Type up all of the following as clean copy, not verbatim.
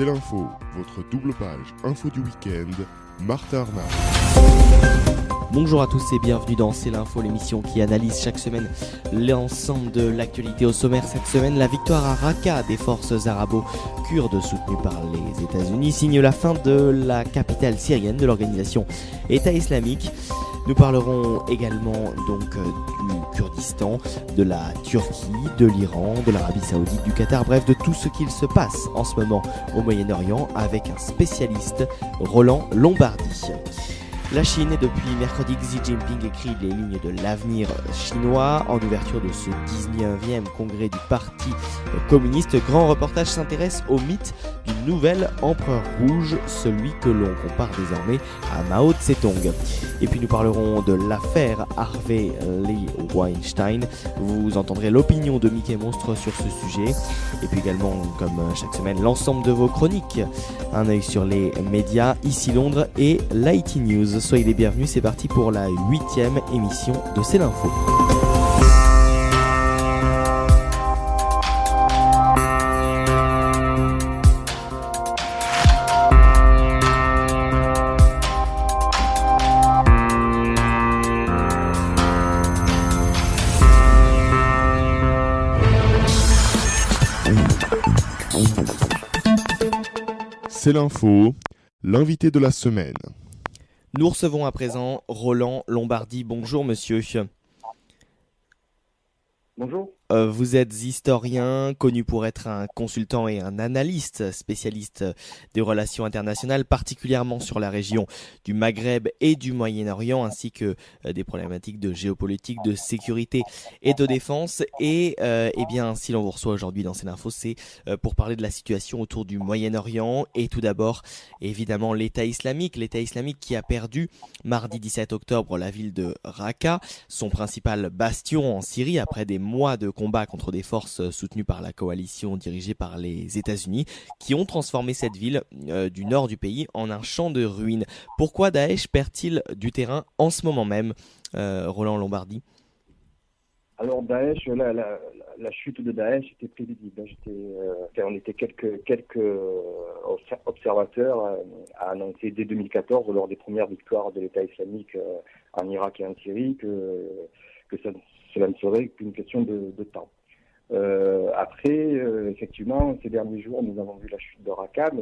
C'est l'info, votre double page info du week-end, Martin Arnal. Bonjour à tous et bienvenue dans C'est l'info, l'émission qui analyse chaque semaine l'ensemble de l'actualité. Au sommaire cette semaine, la victoire à Raqqa des forces arabo-kurdes soutenues par les États-Unis signe la fin de la capitale syrienne de l'organisation État islamique. Nous parlerons également du Kurdistan, de la Turquie, de l'Iran, de l'Arabie Saoudite, du Qatar, bref de tout ce qu'il se passe en ce moment au Moyen-Orient avec un spécialiste, Roland Lombardi. La Chine, depuis mercredi, Xi Jinping écrit les lignes de l'avenir chinois en ouverture de ce 19e congrès du Parti communiste. Grand reportage s'intéresse au mythe du nouvel empereur rouge, celui que l'on compare désormais à Mao Tse-tung. Et puis nous parlerons de l'affaire Harvey Lee Weinstein. Vous entendrez l'opinion de Mickey Monstre sur ce sujet. Et puis également, comme chaque semaine, l'ensemble de vos chroniques. Un œil sur les médias, ici Londres et l'IT News. Soyez les bienvenus, c'est parti pour la 8e émission de C'est l'info. C'est l'info, l'invité de la semaine. Nous recevons à présent Roland Lombardi. Bonjour monsieur. Bonjour. Vous êtes historien, connu pour être un consultant et un analyste spécialiste des relations internationales, particulièrement sur la région du Maghreb et du Moyen-Orient, ainsi que des problématiques de géopolitique, de sécurité et de défense. Et bien, si l'on vous reçoit aujourd'hui dans cette info, c'est pour parler de la situation autour du Moyen-Orient et tout d'abord, évidemment, l'État islamique qui a perdu mardi 17 octobre la ville de Raqqa, son principal bastion en Syrie après des mois de combat contre des forces soutenues par la coalition dirigée par les États-Unis qui ont transformé cette ville du nord du pays en un champ de ruines. Pourquoi Daesh perd-il du terrain en ce moment même, Roland Lombardi? Alors Daesh, la chute de Daesh était prévisible. On était quelques observateurs à annoncer dès 2014, lors des premières victoires de l'État islamique en Irak et en Syrie, que cela ne serait qu'une question de temps. Après, effectivement, ces derniers jours, nous avons vu la chute de Raqqa,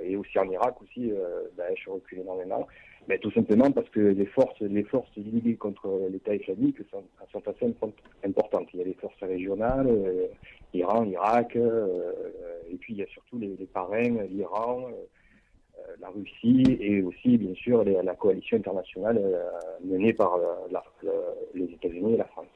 et aussi en Irak aussi, Daesh recule énormément. Mais tout simplement parce que les forces liées contre l'État islamique sont assez importantes. Il y a les forces régionales, Iran, Irak, et puis il y a surtout les parrains, l'Iran, la Russie et aussi, bien sûr, la coalition internationale menée par les États-Unis et la France.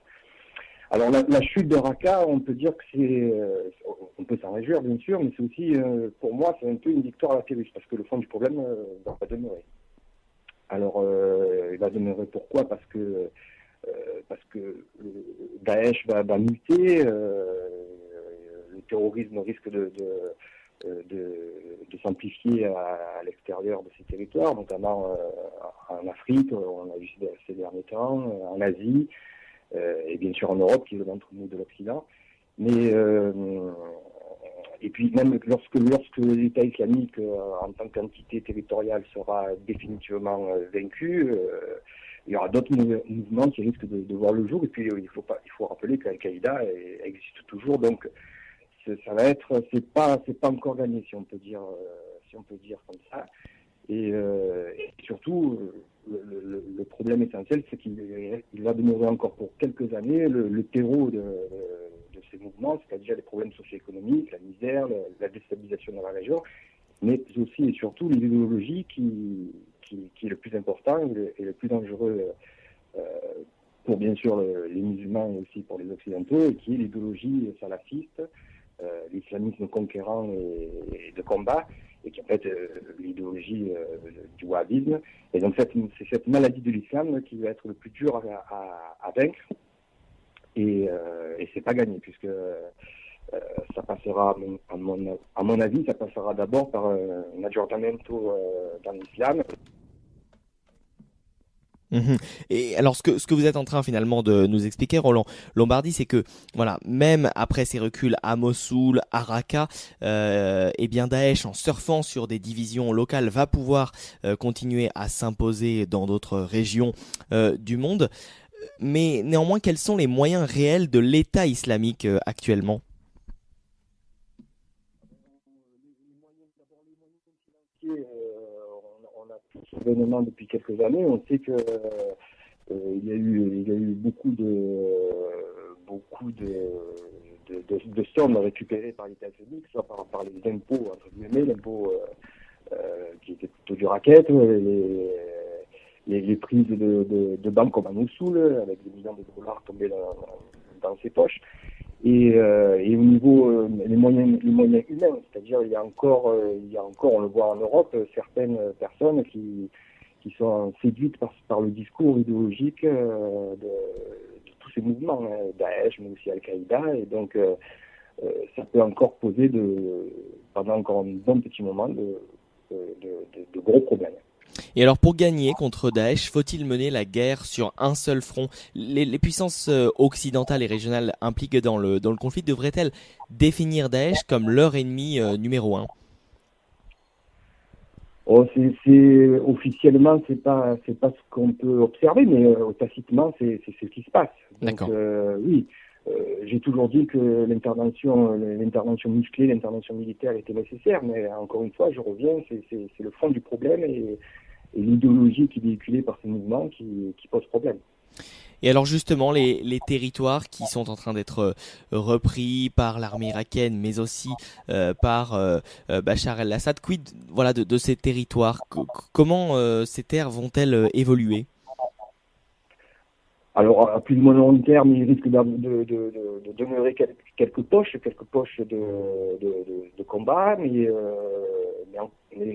Alors la chute de Raqqa, on peut dire que on peut s'en réjouir bien sûr, mais c'est aussi, pour moi, c'est un peu une victoire à la Pyrrhus, parce que le fond du problème va pas demeurer. Alors il va demeurer pourquoi ? Parce que Daesh va muter, le terrorisme risque de s'amplifier à l'extérieur de ces territoires, notamment en Afrique, on a vu ces derniers temps, en Asie, et bien sûr en Europe, qui est l'entre nous de l'Occident. Mais et puis même lorsque l'État islamique en tant qu'entité territoriale sera définitivement vaincu, il y aura d'autres mouvements qui risquent de voir le jour. Et puis il faut rappeler qu'Al-Qaïda existe toujours, donc ça va être, c'est pas encore gagné, si on peut dire comme ça. Et surtout, le problème essentiel, c'est qu'il va demeurer encore pour quelques années le terreau de ces mouvements, c'est-à-dire les problèmes socio-économiques, la misère, la déstabilisation dans la région, mais aussi et surtout l'idéologie qui est le plus important et le plus dangereux pour bien sûr les musulmans et aussi pour les occidentaux, et qui est l'idéologie salafiste, l'islamisme conquérant et de combat, et qui est en fait l'idéologie du wahhabisme. Et donc c'est cette maladie de l'islam qui va être le plus dur à vaincre, et c'est pas gagné, puisque ça passera, à mon avis, ça passera d'abord par un aggiornamento dans l'islam. Mhm. Et alors, ce que vous êtes en train finalement de nous expliquer, Roland Lombardi, c'est que voilà, même après ces reculs à Mossoul, à Raqqa, eh bien Daesh, en surfant sur des divisions locales, va pouvoir continuer à s'imposer dans d'autres régions du monde. Mais néanmoins, quels sont les moyens réels de l'État islamique actuellement? On a tout ce événement depuis quelques années. On sait que il y a eu beaucoup de sommes récupérées par l'État islamique, soit par les impôts, entre guillemets, l'impôt qui était plutôt du racket, les prises de banques comme à Mossoul, avec des millions de dollars tombés dans ses poches. Et au niveau les moyens humains, c'est-à-dire il y a encore, on le voit en Europe, certaines personnes qui sont séduites par le discours idéologique de tous ces mouvements, Daesh, mais aussi Al-Qaïda, et donc ça peut encore poser pendant encore un bon petit moment de gros problèmes. Et alors, pour gagner contre Daesh, faut-il mener la guerre sur un seul front? Les puissances occidentales et régionales impliquées dans le conflit devraient-elles définir Daesh comme leur ennemi numéro un? Oh, officiellement, c'est pas ce qu'on peut observer, mais tacitement, c'est ce qui se passe. Donc, oui, j'ai toujours dit que l'intervention musclée, l'intervention militaire était nécessaire, mais encore une fois, je reviens, c'est le fond du problème et l'idéologie qui est véhiculée par ce mouvement qui pose problème. Et alors justement, les territoires qui sont en train d'être repris par l'armée irakienne, mais aussi par Bachar el-Assad, quid voilà, de ces territoires? Comment ces terres vont-elles évoluer? Alors, à plus ou moins long terme, il risque de demeurer quelques poches de combat, mais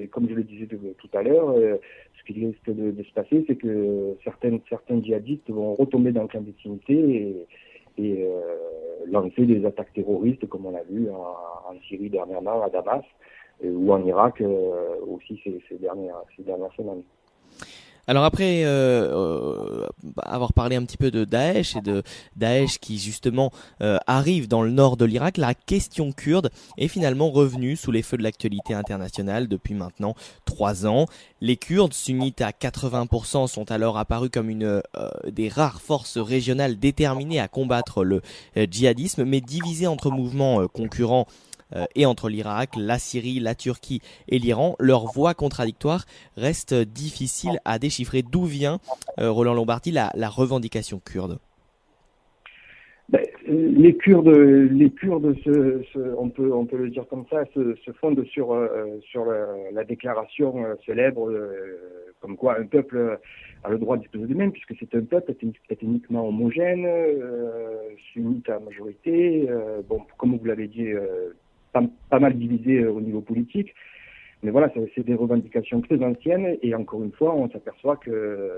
comme je le disais tout à l'heure, ce qui risque de se passer, c'est que certains djihadistes vont retomber dans la clandestinité et lancer des attaques terroristes, comme on l'a vu en Syrie dernièrement, à Damas, ou en Irak aussi ces dernières semaines. Alors après avoir parlé un petit peu de Daesh et de Daesh qui justement arrive dans le nord de l'Irak, la question kurde est finalement revenue sous les feux de l'actualité internationale depuis maintenant 3 ans. Les Kurdes, sunnites à 80%, sont alors apparus comme une des rares forces régionales déterminées à combattre le djihadisme, mais divisées entre mouvements concurrents et entre l'Irak, la Syrie, la Turquie et l'Iran, leurs voix contradictoires restent difficiles à déchiffrer. D'où vient, Roland Lombardi, la revendication kurde? Les Kurdes, on peut le dire comme ça, se fondent sur la déclaration célèbre comme quoi un peuple a le droit de disposer de lui-même, puisque c'est un peuple ethniquement homogène, sunnite à majorité, comme vous l'avez dit, pas mal divisé au niveau politique. Mais voilà, c'est des revendications très anciennes et encore une fois, on s'aperçoit que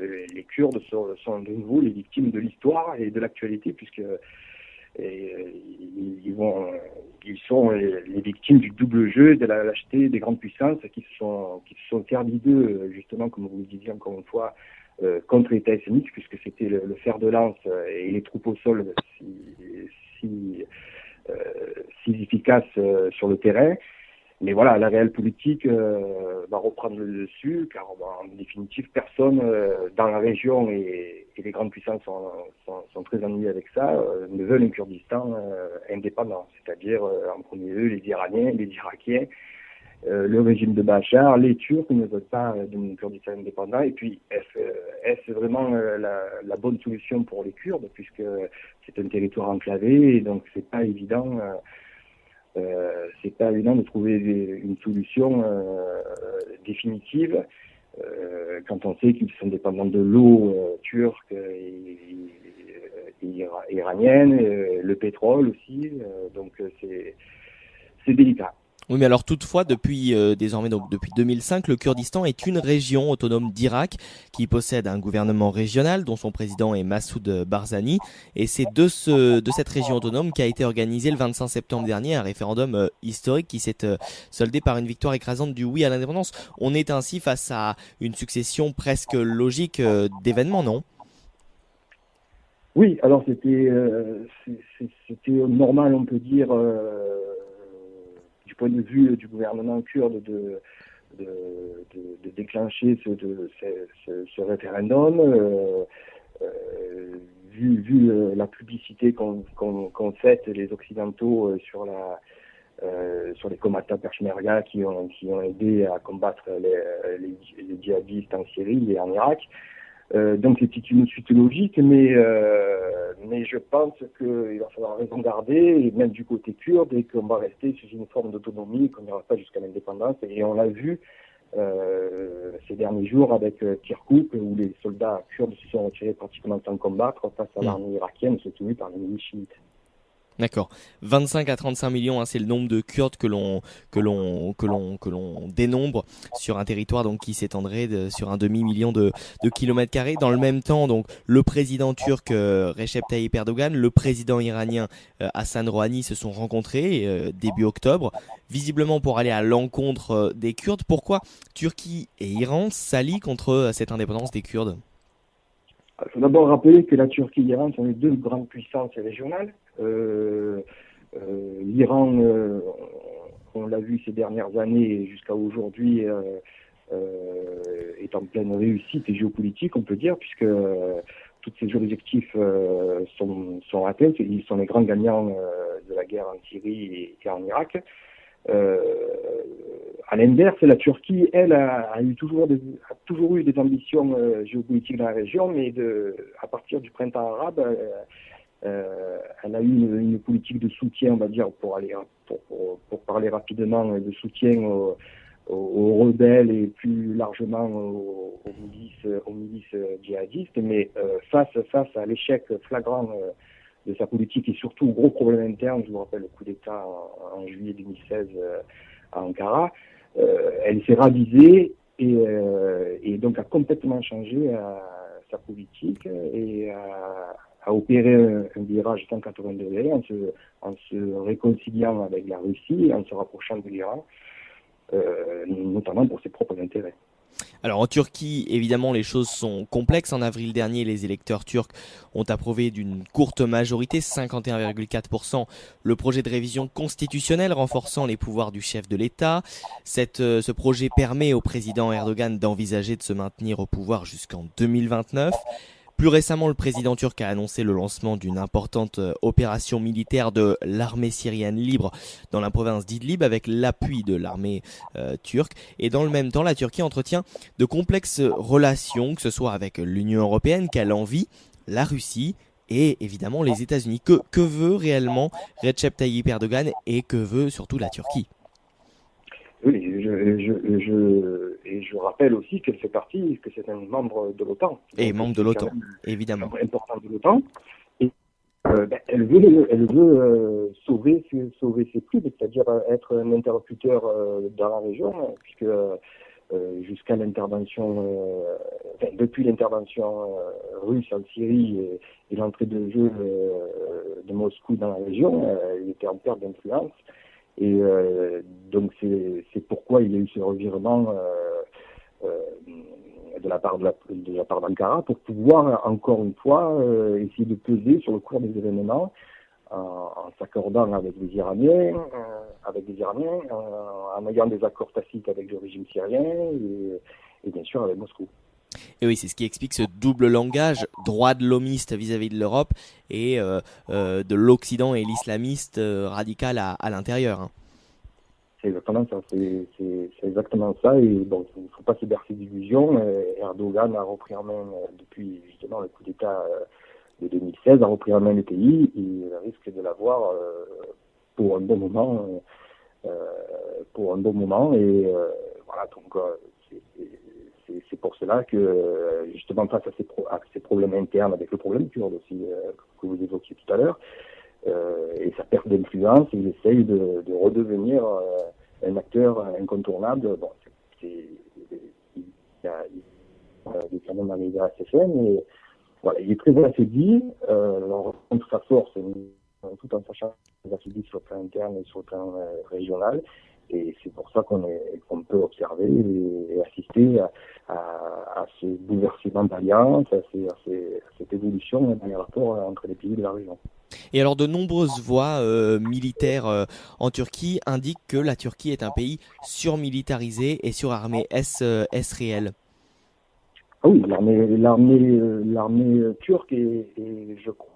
les Kurdes sont de nouveau les victimes de l'histoire et de l'actualité, puisque ils sont les victimes du double jeu, de la lâcheté des grandes puissances qui se sont servis d'eux, justement, comme vous le disiez encore une fois, contre l'État islamique, puisque c'était le fer de lance et les troupes au sol si efficaces sur le terrain. Mais voilà, la réelle politique va reprendre le dessus, car en définitive, personne dans la région et les grandes puissances sont très ennuyées avec ça, ne veulent un Kurdistan indépendant, c'est-à-dire en premier lieu les Iraniens, les Irakiens, le régime de Bachar, les Turcs ne veulent pas d'un Kurdistan indépendant. Et puis, est-ce vraiment la bonne solution pour les Kurdes, puisque c'est un territoire enclavé, et donc c'est pas évident de trouver une solution définitive quand on sait qu'ils sont dépendants de l'eau turque et iranienne, le pétrole aussi, donc c'est délicat. Oui, mais alors toutefois, depuis désormais, donc depuis 2005, le Kurdistan est une région autonome d'Irak qui possède un gouvernement régional dont son président est Massoud Barzani. Et c'est de cette région autonome qu'a été organisé le 25 septembre dernier un référendum historique qui s'est soldé par une victoire écrasante du oui à l'indépendance. On est ainsi face à une succession presque logique d'événements, non? Oui, alors c'était normal, on peut dire, du point de vue du gouvernement kurde de déclencher ce référendum, vu la publicité qu'ont faite les Occidentaux sur les combattants Peshmerga qui ont aidé à combattre les djihadistes en Syrie et en Irak. Donc c'était une suite logique, mais je pense qu'il va falloir raison garder, et même du côté kurde, et qu'on va rester sous une forme d'autonomie, qu'on n'ira pas jusqu'à l'indépendance. Et on l'a vu ces derniers jours avec Kirkouk, où les soldats kurdes se sont retirés pratiquement sans combattre face à l'armée irakienne soutenue par les milices chiites. D'accord. 25 à 35 millions, hein, c'est le nombre de Kurdes que l'on dénombre sur un territoire donc qui s'étendrait sur un demi-million de kilomètres carrés. Dans le même temps, donc le président turc Recep Tayyip Erdogan, le président iranien Hassan Rouhani se sont rencontrés début octobre, visiblement pour aller à l'encontre des Kurdes. Pourquoi Turquie et Iran s'allient contre cette indépendance des Kurdes? Il faut d'abord rappeler que la Turquie et l'Iran sont les deux grandes puissances régionales. L'Iran, on l'a vu ces dernières années jusqu'à aujourd'hui, est en pleine réussite géopolitique, on peut dire, puisque tous ces objectifs sont atteints. Ils sont les grands gagnants de la guerre en Syrie et en Irak. À l'inverse, la Turquie, elle, a toujours eu des ambitions géopolitiques dans la région, mais à partir du printemps arabe, elle a eu une politique de soutien, on va dire, pour parler rapidement, de soutien aux rebelles et plus largement aux milices djihadistes. Mais face à l'échec flagrant de sa politique et surtout aux gros problèmes internes, je vous rappelle le coup d'État en juillet 2016 à Ankara, elle s'est ravisée et donc a complètement changé sa politique et a opéré un virage 180 degrés en se réconciliant avec la Russie et en se rapprochant de l'Iran, notamment pour ses propres intérêts. Alors en Turquie, évidemment, les choses sont complexes. En avril dernier, les électeurs turcs ont approuvé d'une courte majorité, 51,4%, le projet de révision constitutionnelle renforçant les pouvoirs du chef de l'État. Ce projet permet au président Erdogan d'envisager de se maintenir au pouvoir jusqu'en 2029. Plus récemment, le président turc a annoncé le lancement d'une importante opération militaire de l'armée syrienne libre dans la province d'Idlib avec l'appui de l'armée turque. Et dans le même temps, la Turquie entretient de complexes relations, que ce soit avec l'Union européenne qu'elle envie, la Russie et évidemment les États-Unis. Que veut réellement Recep Tayyip Erdogan et que veut surtout la Turquie? Oui, je rappelle aussi qu'elle fait partie, que c'est un membre de l'OTAN. Et membre de l'OTAN, évidemment. Un membre important de l'OTAN. Et elle veut sauver ses plumes, c'est-à-dire être un interlocuteur dans la région, puisque jusqu'à l'intervention, depuis l'intervention russe en Syrie et l'entrée de jeu de Moscou dans la région, il était en perte d'influence. Et donc c'est pourquoi il y a eu ce revirement de la part d'Ankara pour pouvoir encore une fois essayer de peser sur le cours des événements en s'accordant avec les Iraniens, en ayant des accords tacites avec le régime syrien et bien sûr avec Moscou. Et oui, c'est ce qui explique ce double langage, droit de l'homiste vis-à-vis de l'Europe et de l'Occident et l'islamiste radical à l'intérieur. Hein. C'est exactement ça. C'est exactement ça. Et bon, il ne faut pas se bercer d'illusions. Erdogan a repris en main depuis justement le coup d'État de 2016, a repris en main le pays. Il risque de l'avoir pour un bon moment. Et voilà. Donc c'est pour cela que justement face à ces problèmes internes, avec le problème kurde aussi que vous évoquiez tout à l'heure, et sa perte d'influence, il essaye de redevenir un acteur incontournable. Bon, il y a des canons dans les RSFN, et voilà, il est très affaibli. On rencontre sa force tout en sachant qu'il est affaibli sur le plan interne et sur le plan régional. Et c'est pour ça qu'on peut observer et assister à ce bouleversement d'alliance, à cette évolution dans les rapports entre les pays de la région. Et alors de nombreuses voix militaires en Turquie indiquent que la Turquie est un pays surmilitarisé et surarmé. Est-ce réel ? Ah oui, l'armée turque est, je crois,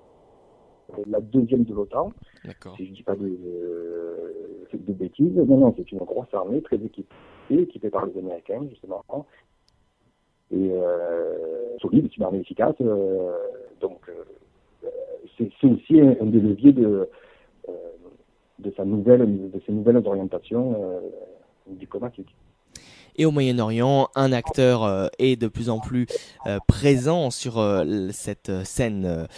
la deuxième de l'OTAN. D'accord. Si je ne dis pas de bêtises. Non, c'est une grosse armée très équipée par les Américains, justement. Et solide, c'est une armée efficace. Donc, c'est aussi un des leviers de ces nouvelles orientations diplomatiques. Et au Moyen-Orient, un acteur est de plus en plus présent sur cette scène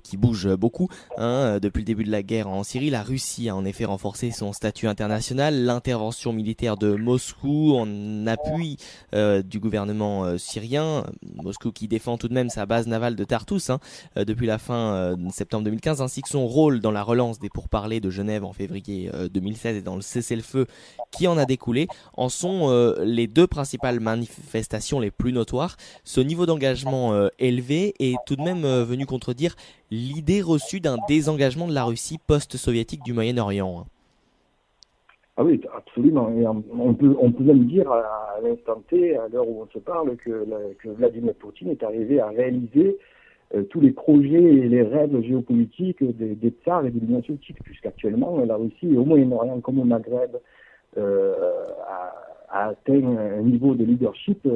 qui bouge beaucoup. Depuis le début de la guerre en Syrie, la Russie a en effet renforcé son statut international. L'intervention militaire de Moscou en appui du gouvernement syrien, Moscou qui défend tout de même sa base navale de Tartous depuis la fin septembre 2015, ainsi que son rôle dans la relance des pourparlers de Genève en février 2016 et dans le cessez-le-feu qui en a découlé, en sont les deux principales manifestations les plus notoires. Ce niveau d'engagement élevé est tout de même venu contredire l'idée reçue d'un désengagement de la Russie post-soviétique du Moyen-Orient. Ah oui, absolument. Et on peut même dire à l'instant T, à l'heure où on se parle, que Vladimir Poutine est arrivé à réaliser tous les projets et les rêves géopolitiques des tsars et de l'Union soviétique, puisqu'actuellement la Russie, au Moyen-Orient comme au Maghreb, a atteint un niveau de leadership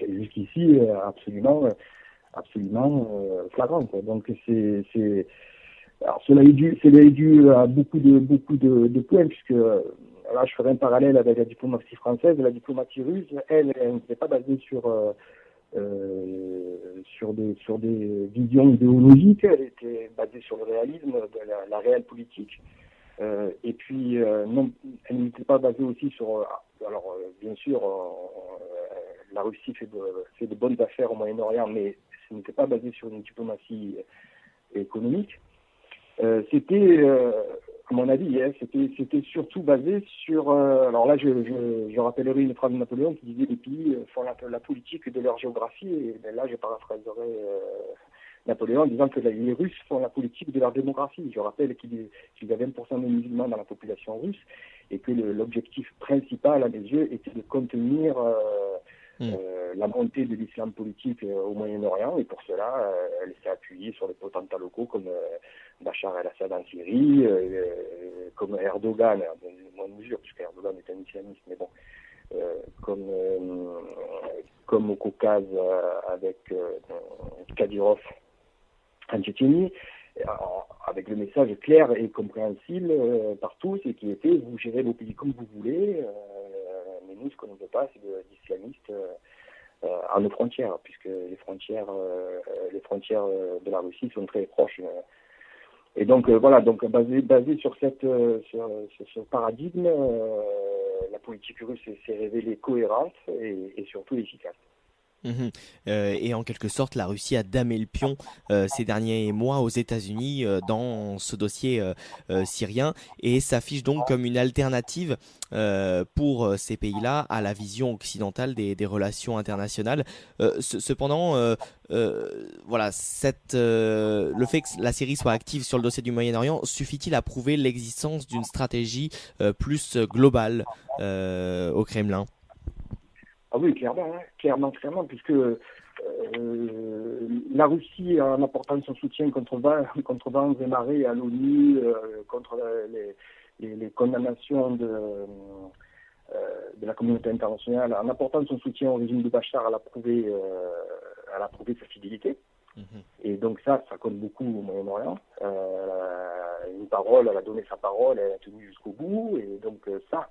jusqu'ici absolument flagrant, quoi. Donc alors cela est dû à beaucoup de points, puisque là je ferai un parallèle avec la diplomatie française. La diplomatie russe, elle n'est pas basée sur des visions idéologiques, elle était basée sur le réalisme, la réelle politique. Et puis, non, elle n'était pas basée aussi sur... alors, bien sûr, la Russie fait de bonnes affaires au Moyen-Orient, mais ce n'était pas basé sur une diplomatie économique. C'était, à mon avis, c'était surtout basé sur... alors là, je rappellerai une phrase de Napoléon qui disait « Les pays font la politique de leur géographie ». Et ben là, je paraphraserai Napoléon en disant que les Russes font la politique de leur démographie. Je rappelle qu'il y a 20% de musulmans dans la population russe et que l'objectif principal, à mes yeux, était de contenir la montée de l'islam politique au Moyen-Orient, et pour cela, elle s'est appuyée sur des potentats locaux comme Bachar el-Assad en Syrie, comme Erdogan, dans une moindre mesure, puisque Erdogan est un islamiste, mais bon, comme au Caucase avec Kadyrov en Tchétchénie, avec le message clair et compréhensible par tous, et qui était: vous gérez vos pays comme vous voulez, mais nous, ce qu'on ne veut pas, c'est d'islamistes à nos frontières, puisque les frontières de la Russie sont très proches. Et donc voilà, donc basé sur ce paradigme, la politique russe s'est révélée cohérente et surtout efficace. Et en quelque sorte, la Russie a damé le pion ces derniers mois aux États-Unis dans ce dossier syrien, et s'affiche donc comme une alternative pour ces pays-là à la vision occidentale des relations internationales. Cependant, voilà, le fait que la Syrie soit active sur le dossier du Moyen-Orient suffit-il à prouver l'existence d'une stratégie plus globale au Kremlin ? Ah oui, clairement, puisque la Russie, en apportant son soutien contre vents et marées à l'ONU, contre les condamnations de la communauté internationale, en apportant son soutien au régime de Bachar, elle a prouvé sa fidélité. Et donc ça compte beaucoup au Moyen-Orient. Une parole, elle a donné sa parole, elle a tenu jusqu'au bout, et donc ça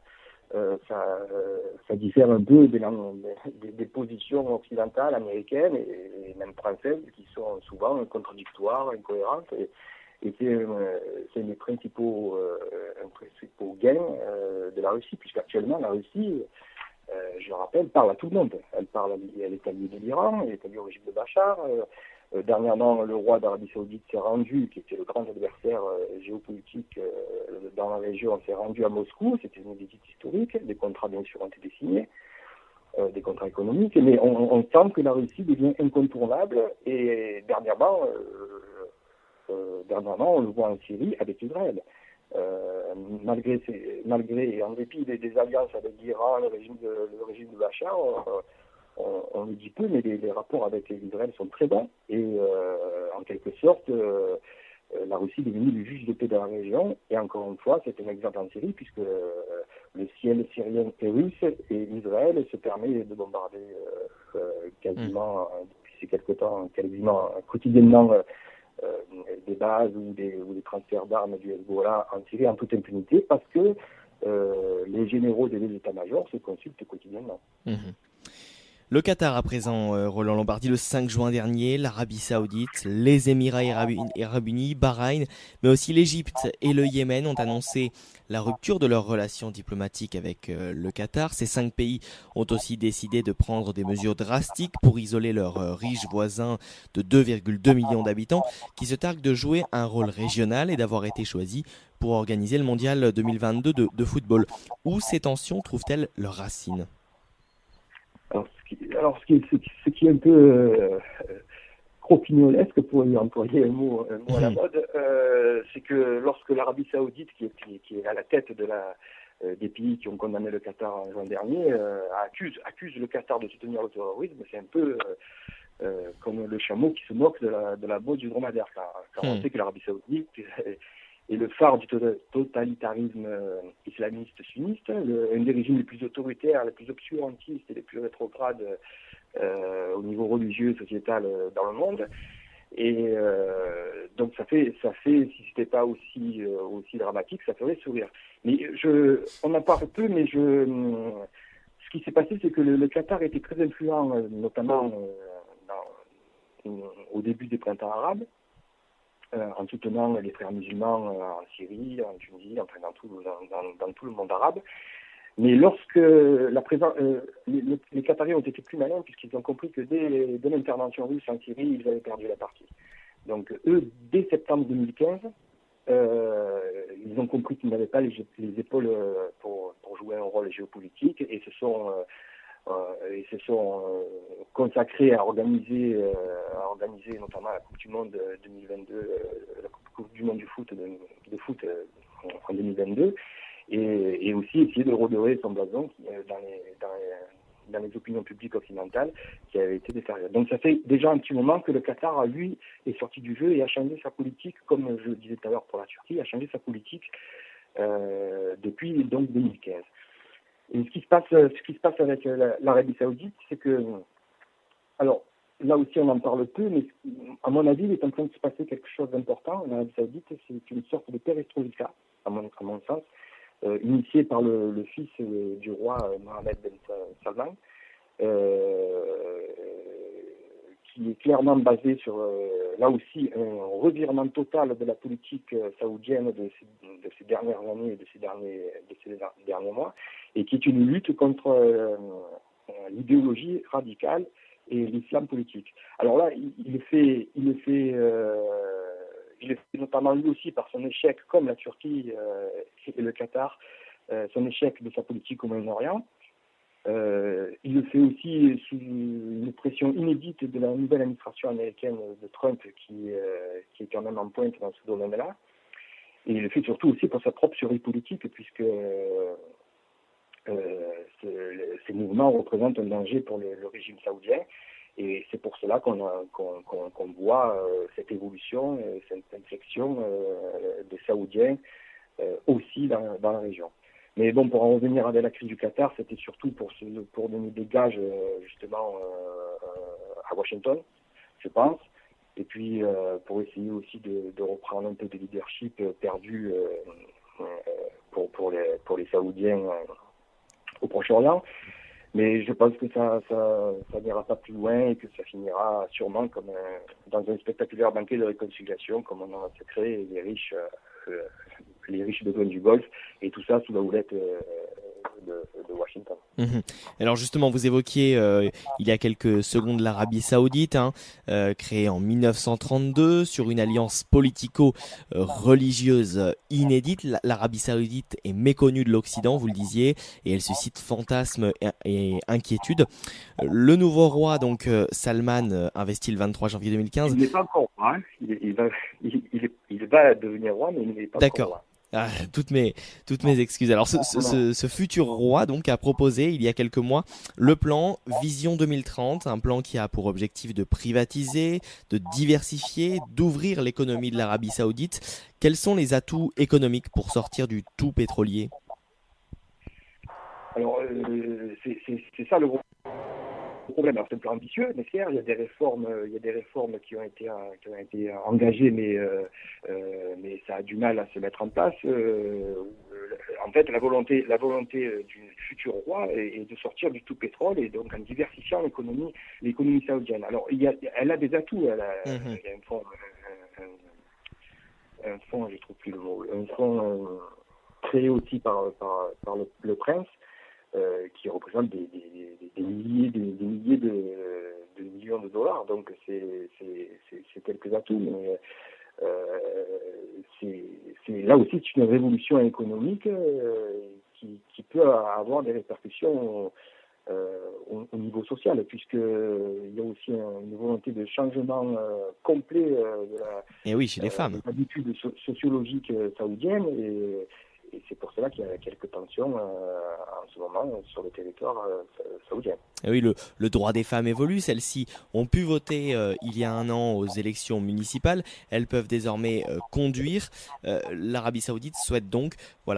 diffère un peu des positions occidentales, américaines et même françaises, qui sont souvent contradictoires, incohérentes. Et c'est un des principaux gains de la Russie, puisqu'actuellement la Russie, je le rappelle, parle à tout le monde. Elle est alliée de l'Iran, elle est alliée au régime de Bachar. Dernièrement, le roi d'Arabie Saoudite s'est rendu, qui était le grand adversaire géopolitique dans la région, s'est rendu à Moscou. C'était une visite historique. Des contrats, bien sûr, ont été signés, des contrats économiques. Mais on sent que la Russie devient incontournable. Et dernièrement, on le voit en Syrie avec Israël. Malgré et en dépit des alliances avec l'Iran, le régime de Bachar, on le dit peu, mais les rapports avec Israël sont très bons. Et en quelque sorte, la Russie est devenue le juge de paix de la région. Et encore une fois, c'est un exemple en Syrie, puisque le ciel syrien est russe et Israël se permet de bombarder quasiment, depuis ces quelques temps, quasiment quotidiennement, des bases ou des transferts d'armes du Hezbollah en Syrie en toute impunité, parce que les généraux des états-majors se consultent quotidiennement. Le Qatar à présent, Roland Lombardi, le 5 juin dernier, l'Arabie Saoudite, les Émirats Arabes Unis, Bahreïn, mais aussi l'Égypte et le Yémen ont annoncé la rupture de leurs relations diplomatiques avec le Qatar. Ces 5 pays ont aussi décidé de prendre des mesures drastiques pour isoler leurs riches voisins de 2,2 millions d'habitants qui se targuent de jouer un rôle régional et d'avoir été choisis pour organiser le mondial 2022 de football. Où ces tensions trouvent-elles leurs racines ? Alors, ce qui est un peu croquignolesque, pour y employer un mot à la mode, c'est que lorsque l'Arabie Saoudite, qui est à la tête des pays qui ont condamné le Qatar en juin dernier, accuse le Qatar de soutenir le terrorisme, c'est un peu comme le chameau qui se moque de la bosse du dromadaire, car on sait que l'Arabie Saoudite est le phare du totalitarisme islamiste sunniste, un des régimes les plus autoritaires, les plus obscurantistes et les plus rétrogrades au niveau religieux, sociétal dans le monde. Et donc ça fait, si c'était pas aussi dramatique, ça ferait sourire. Mais on en parle peu, mais ce qui s'est passé, c'est que le Qatar était très influent, notamment au début des printemps arabes, en soutenant les frères musulmans en Syrie, en Tunisie, enfin dans tout le monde arabe. Mais lorsque les Qataris ont été plus malins, puisqu'ils ont compris que dès l'intervention russe en Syrie, ils avaient perdu la partie. Donc eux, dès septembre 2015, ils ont compris qu'ils n'avaient pas les épaules pour jouer un rôle géopolitique et se sont consacrés à organiser notamment la Coupe du Monde 2022, la Coupe du Monde du foot en 2022, et aussi essayer de redorer son blason dans les opinions publiques occidentales qui avait été détériorée. Donc ça fait déjà un petit moment que le Qatar, lui, est sorti du jeu et a changé sa politique, comme je le disais tout à l'heure pour la Turquie, a changé sa politique depuis donc 2015. Et ce qui se passe avec l'Arabie Saoudite, c'est que, alors là aussi on en parle peu, mais à mon avis, il est en train de se passer quelque chose d'important. L'Arabie Saoudite, c'est une sorte de perestroïka, à mon sens, initiée par le fils du roi Mohammed Ben Salman, qui est clairement basé sur, là aussi, un revirement total de la politique saoudienne de ces dernières années et de ces derniers mois, et qui est une lutte contre l'idéologie radicale et l'islam politique. Alors là, il le fait notamment lui aussi par son échec, comme la Turquie et le Qatar, son échec de sa politique au Moyen-Orient. Il le fait aussi sous une pression inédite de la nouvelle administration américaine de Trump qui est quand même en pointe dans ce domaine-là. Et il le fait surtout aussi pour sa propre survie politique, puisque ces mouvements représentent un danger pour le régime saoudien. Et c'est pour cela qu'on voit cette évolution, cette inflexion des Saoudiens aussi dans la région. Mais bon, pour en revenir à la crise du Qatar, c'était surtout pour donner des gages justement à Washington, je pense, et puis pour essayer aussi de reprendre un peu de leadership perdu pour les Saoudiens au Proche-Orient. Mais je pense que ça n'ira pas plus loin et que ça finira sûrement comme dans un spectaculaire banquet de réconciliation, comme on en a créé les riches besoins du Golfe, et tout ça sous la houlette de Washington. Alors justement, vous évoquiez il y a quelques secondes l'Arabie Saoudite, créée en 1932 sur une alliance politico-religieuse inédite. L'Arabie Saoudite est méconnue de l'Occident, vous le disiez, et elle suscite fantasmes et inquiétudes. Le nouveau roi, donc Salman, investi le 23 janvier 2015. Il n'est pas encore roi, hein. Il va devenir roi, mais il n'est pas encore roi. Ah, toutes mes excuses. Alors ce futur roi donc a proposé il y a quelques mois le plan Vision 2030, un plan qui a pour objectif de privatiser, de diversifier, d'ouvrir l'économie de l'Arabie Saoudite. Quels sont les atouts économiques pour sortir du tout pétrolier ? Alors c'est ça le gros problème. Alors c'est un plan ambitieux, mais certes, il y a des réformes qui ont été engagées, mais ça a du mal à se mettre en place. En fait, la volonté du futur roi est de sortir du tout pétrole et donc en diversifiant l'économie saoudienne. Alors elle a des atouts. Il y a un fonds, je trouve plus le mot, un fonds créé aussi par le prince. Qui représente des milliers de millions de dollars. Donc c'est quelques atouts, mais c'est là aussi c'est une révolution économique qui peut avoir des répercussions au niveau social, puisqu'il y a aussi une volonté de changement complet chez les femmes. Des habitudes sociologiques saoudiennes, et c'est pour cela qu'il y a quelques tensions en ce moment sur le territoire saoudien. Et oui, le droit des femmes évolue. Celles-ci ont pu voter il y a un an aux élections municipales. Elles peuvent désormais conduire. L'Arabie Saoudite souhaite donc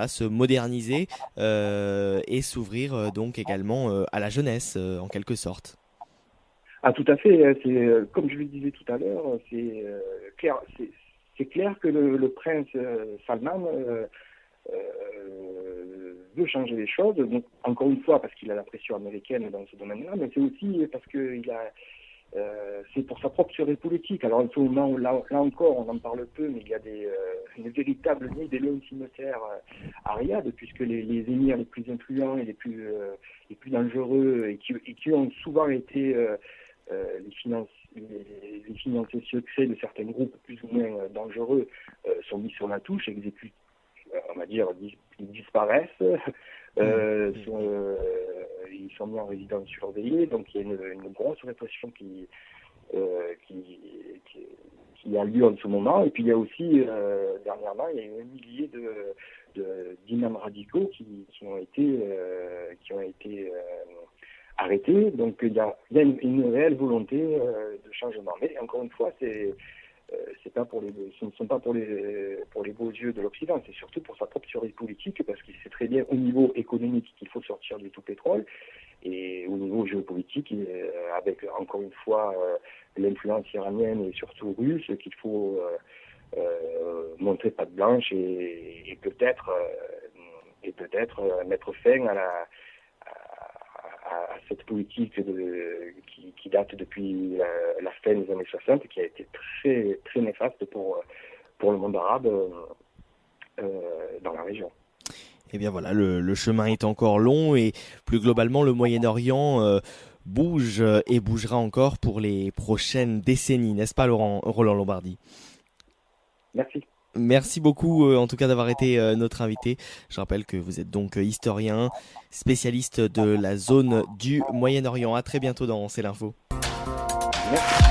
se moderniser et s'ouvrir donc également à la jeunesse en quelque sorte. Ah, tout à fait. C'est comme je le disais tout à l'heure, c'est clair que le prince Salman veut changer les choses, donc encore une fois parce qu'il a la pression américaine dans ce domaine-là, mais c'est aussi parce que c'est pour sa propre survie politique. Alors en ce moment, là encore, on en parle peu, mais il y a une véritable nuit des lions cimetières à Riyad, puisque les émirs les plus influents et les plus dangereux et qui ont souvent été les financiers secrets de certains groupes plus ou moins dangereux sont mis sur la touche, exécutés. On va dire, ils disparaissent, ils sont mis en résidence surveillée, donc il y a une grosse répression qui a lieu en ce moment. Et puis il y a aussi, dernièrement, il y a eu 1 millier d'imams radicaux qui ont été arrêtés. Donc il y a une réelle volonté de changement. Mais encore une fois, ce ne sont pas pour les beaux yeux de l'Occident, c'est surtout pour sa propre survie politique, parce qu'il sait très bien au niveau économique qu'il faut sortir du tout pétrole, et au niveau géopolitique, avec encore une fois l'influence iranienne et surtout russe, qu'il faut montrer patte blanche et peut-être mettre fin à cette politique qui date depuis la fin des années 60, qui a été très, très néfaste pour le monde arabe dans la région. Eh bien voilà, le chemin est encore long et plus globalement le Moyen-Orient bouge et bougera encore pour les prochaines décennies, n'est-ce pas Roland Lombardi ? Merci. Merci beaucoup en tout cas d'avoir été notre invité. Je rappelle que vous êtes donc historien, spécialiste de la zone du Moyen-Orient. À très bientôt dans C'est l'info. Merci.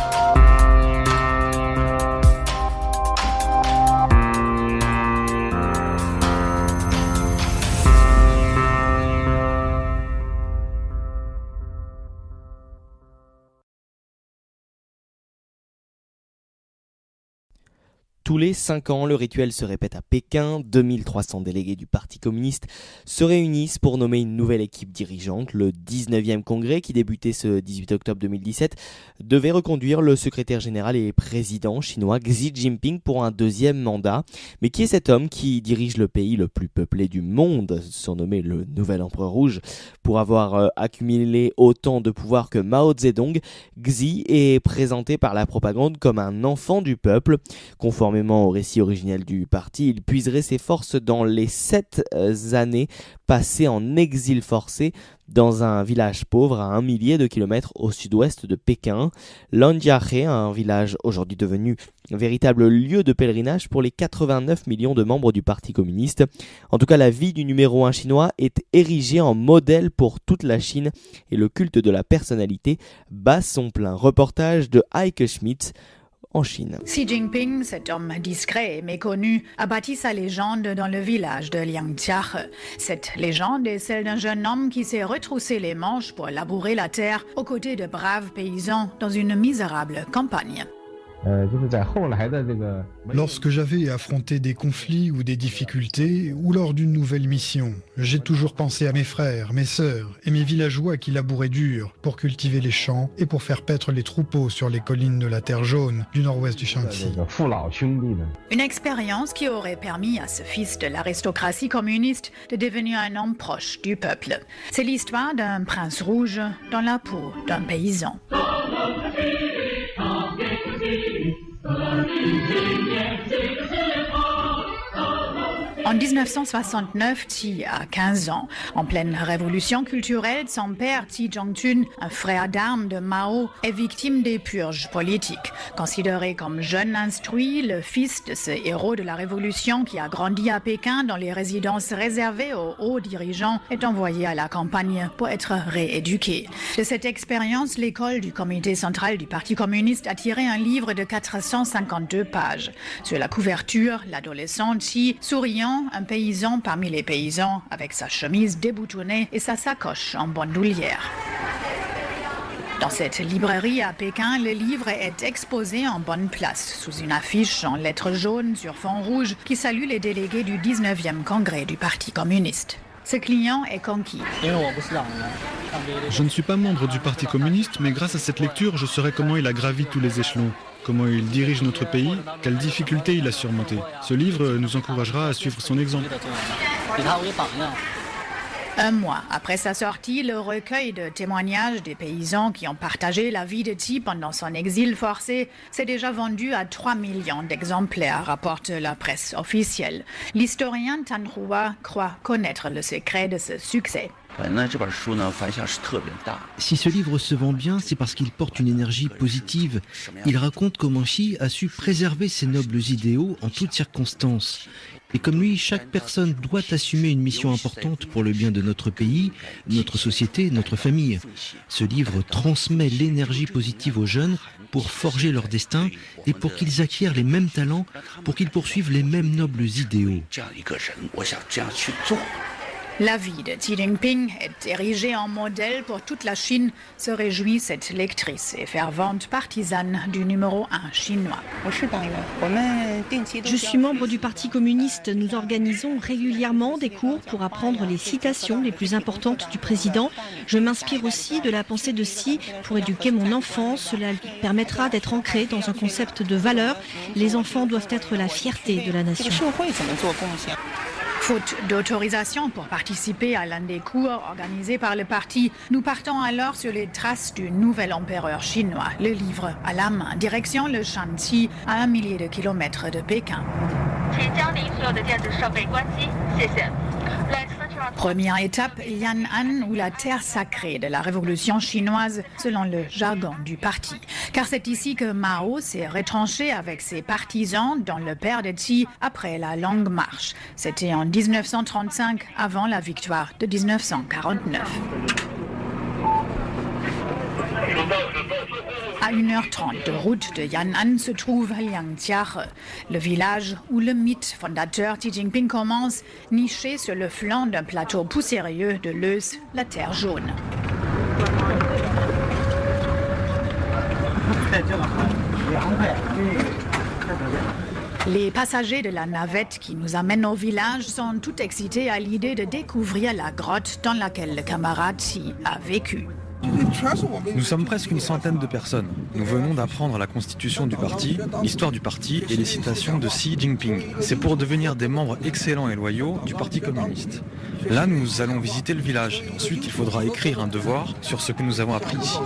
Tous les 5 ans, le rituel se répète à Pékin. 2300 délégués du Parti communiste se réunissent pour nommer une nouvelle équipe dirigeante. Le 19e congrès, qui débutait ce 18 octobre 2017, devait reconduire le secrétaire général et président chinois Xi Jinping pour un deuxième mandat. Mais qui est cet homme qui dirige le pays le plus peuplé du monde, surnommé le nouvel empereur rouge? Pour avoir accumulé autant de pouvoir que Mao Zedong, Xi est présenté par la propagande comme un enfant du peuple. Conformément au récit originel du parti, il puiserait ses forces dans les 7 années passées en exil forcé dans un village pauvre à 1 millier de kilomètres au sud-ouest de Pékin. Lanjiahe, un village aujourd'hui devenu un véritable lieu de pèlerinage pour les 89 millions de membres du Parti communiste. En tout cas, la vie du numéro 1 chinois est érigée en modèle pour toute la Chine et le culte de la personnalité bat son plein. Reportage de Heike Schmidt en Chine. Xi Jinping, cet homme discret et méconnu, a bâti sa légende dans le village de Liangjiahe. Cette légende est celle d'un jeune homme qui s'est retroussé les manches pour labourer la terre aux côtés de braves paysans dans une misérable campagne. Lorsque j'avais affronté des conflits ou des difficultés, ou lors d'une nouvelle mission, j'ai toujours pensé à mes frères, mes sœurs et mes villageois qui labouraient dur pour cultiver les champs et pour faire paître les troupeaux sur les collines de la Terre jaune du nord-ouest du Shanxi. Une expérience qui aurait permis à ce fils de l'aristocratie communiste de devenir un homme proche du peuple. C'est l'histoire d'un prince rouge dans la peau d'un paysan. En 1969, Qi a 15 ans. En pleine révolution culturelle, son père, Qi Zhongchun, un frère d'armes de Mao, est victime des purges politiques. Considéré comme jeune instruit, le fils de ce héros de la révolution qui a grandi à Pékin dans les résidences réservées aux hauts dirigeants est envoyé à la campagne pour être rééduqué. De cette expérience, l'école du comité central du Parti communiste a tiré un livre de 452 pages. Sur la couverture, l'adolescent Qi, souriant, un paysan parmi les paysans, avec sa chemise déboutonnée et sa sacoche en bandoulière. Dans cette librairie à Pékin, le livre est exposé en bonne place, sous une affiche en lettres jaunes sur fond rouge qui salue les délégués du 19e congrès du Parti communiste. Ce client est conquis. Je ne suis pas membre du Parti communiste, mais grâce à cette lecture, je saurai comment il a gravi tous les échelons, comment il dirige notre pays, quelles difficultés il a surmontées. Ce livre nous encouragera à suivre son exemple. Un mois après sa sortie, le recueil de témoignages des paysans qui ont partagé la vie de Qi pendant son exil forcé s'est déjà vendu à 3 millions d'exemplaires, rapporte la presse officielle. L'historien Tan Hua croit connaître le secret de ce succès. Si ce livre se vend bien, c'est parce qu'il porte une énergie positive. Il raconte comment Xi a su préserver ses nobles idéaux en toutes circonstances. Et comme lui, chaque personne doit assumer une mission importante pour le bien de notre pays, notre société, notre famille. Ce livre transmet l'énergie positive aux jeunes pour forger leur destin et pour qu'ils acquièrent les mêmes talents, pour qu'ils poursuivent les mêmes nobles idéaux. La vie de Xi Jinping est érigée en modèle pour toute la Chine, se réjouit cette lectrice et fervente partisane du numéro 1 chinois. Je suis membre du Parti communiste. Nous organisons régulièrement des cours pour apprendre les citations les plus importantes du président. Je m'inspire aussi de la pensée de Xi pour éduquer mon enfant. Cela lui permettra d'être ancré dans un concept de valeur. Les enfants doivent être la fierté de la nation. Faute d'autorisation pour participer à l'un des cours organisés par le parti, nous partons alors sur les traces du nouvel empereur chinois, le livre à la main, direction le Shanxi, à 1 millier de kilomètres de Pékin. Première étape, Yan'an, ou la terre sacrée de la révolution chinoise, selon le jargon du parti. Car c'est ici que Mao s'est retranché avec ses partisans, dont le père de Qi, après la longue marche. C'était en 1935, avant la victoire de 1949. À 1h30 de route de Yan'an se trouve Liangjiahe, le village où le mythe fondateur Xi Jinping commence, niché sur le flanc d'un plateau poussiéreux de l'Eus, la Terre jaune. Les passagers de la navette qui nous amène au village sont tout excités à l'idée de découvrir la grotte dans laquelle le camarade Xi a vécu. Nous sommes presque une centaine de personnes. Nous venons d'apprendre la constitution du parti, l'histoire du parti et les citations de Xi Jinping. C'est pour devenir des membres excellents et loyaux du Parti communiste. Là, nous allons visiter le village. Ensuite, il faudra écrire un devoir sur ce que nous avons appris ici.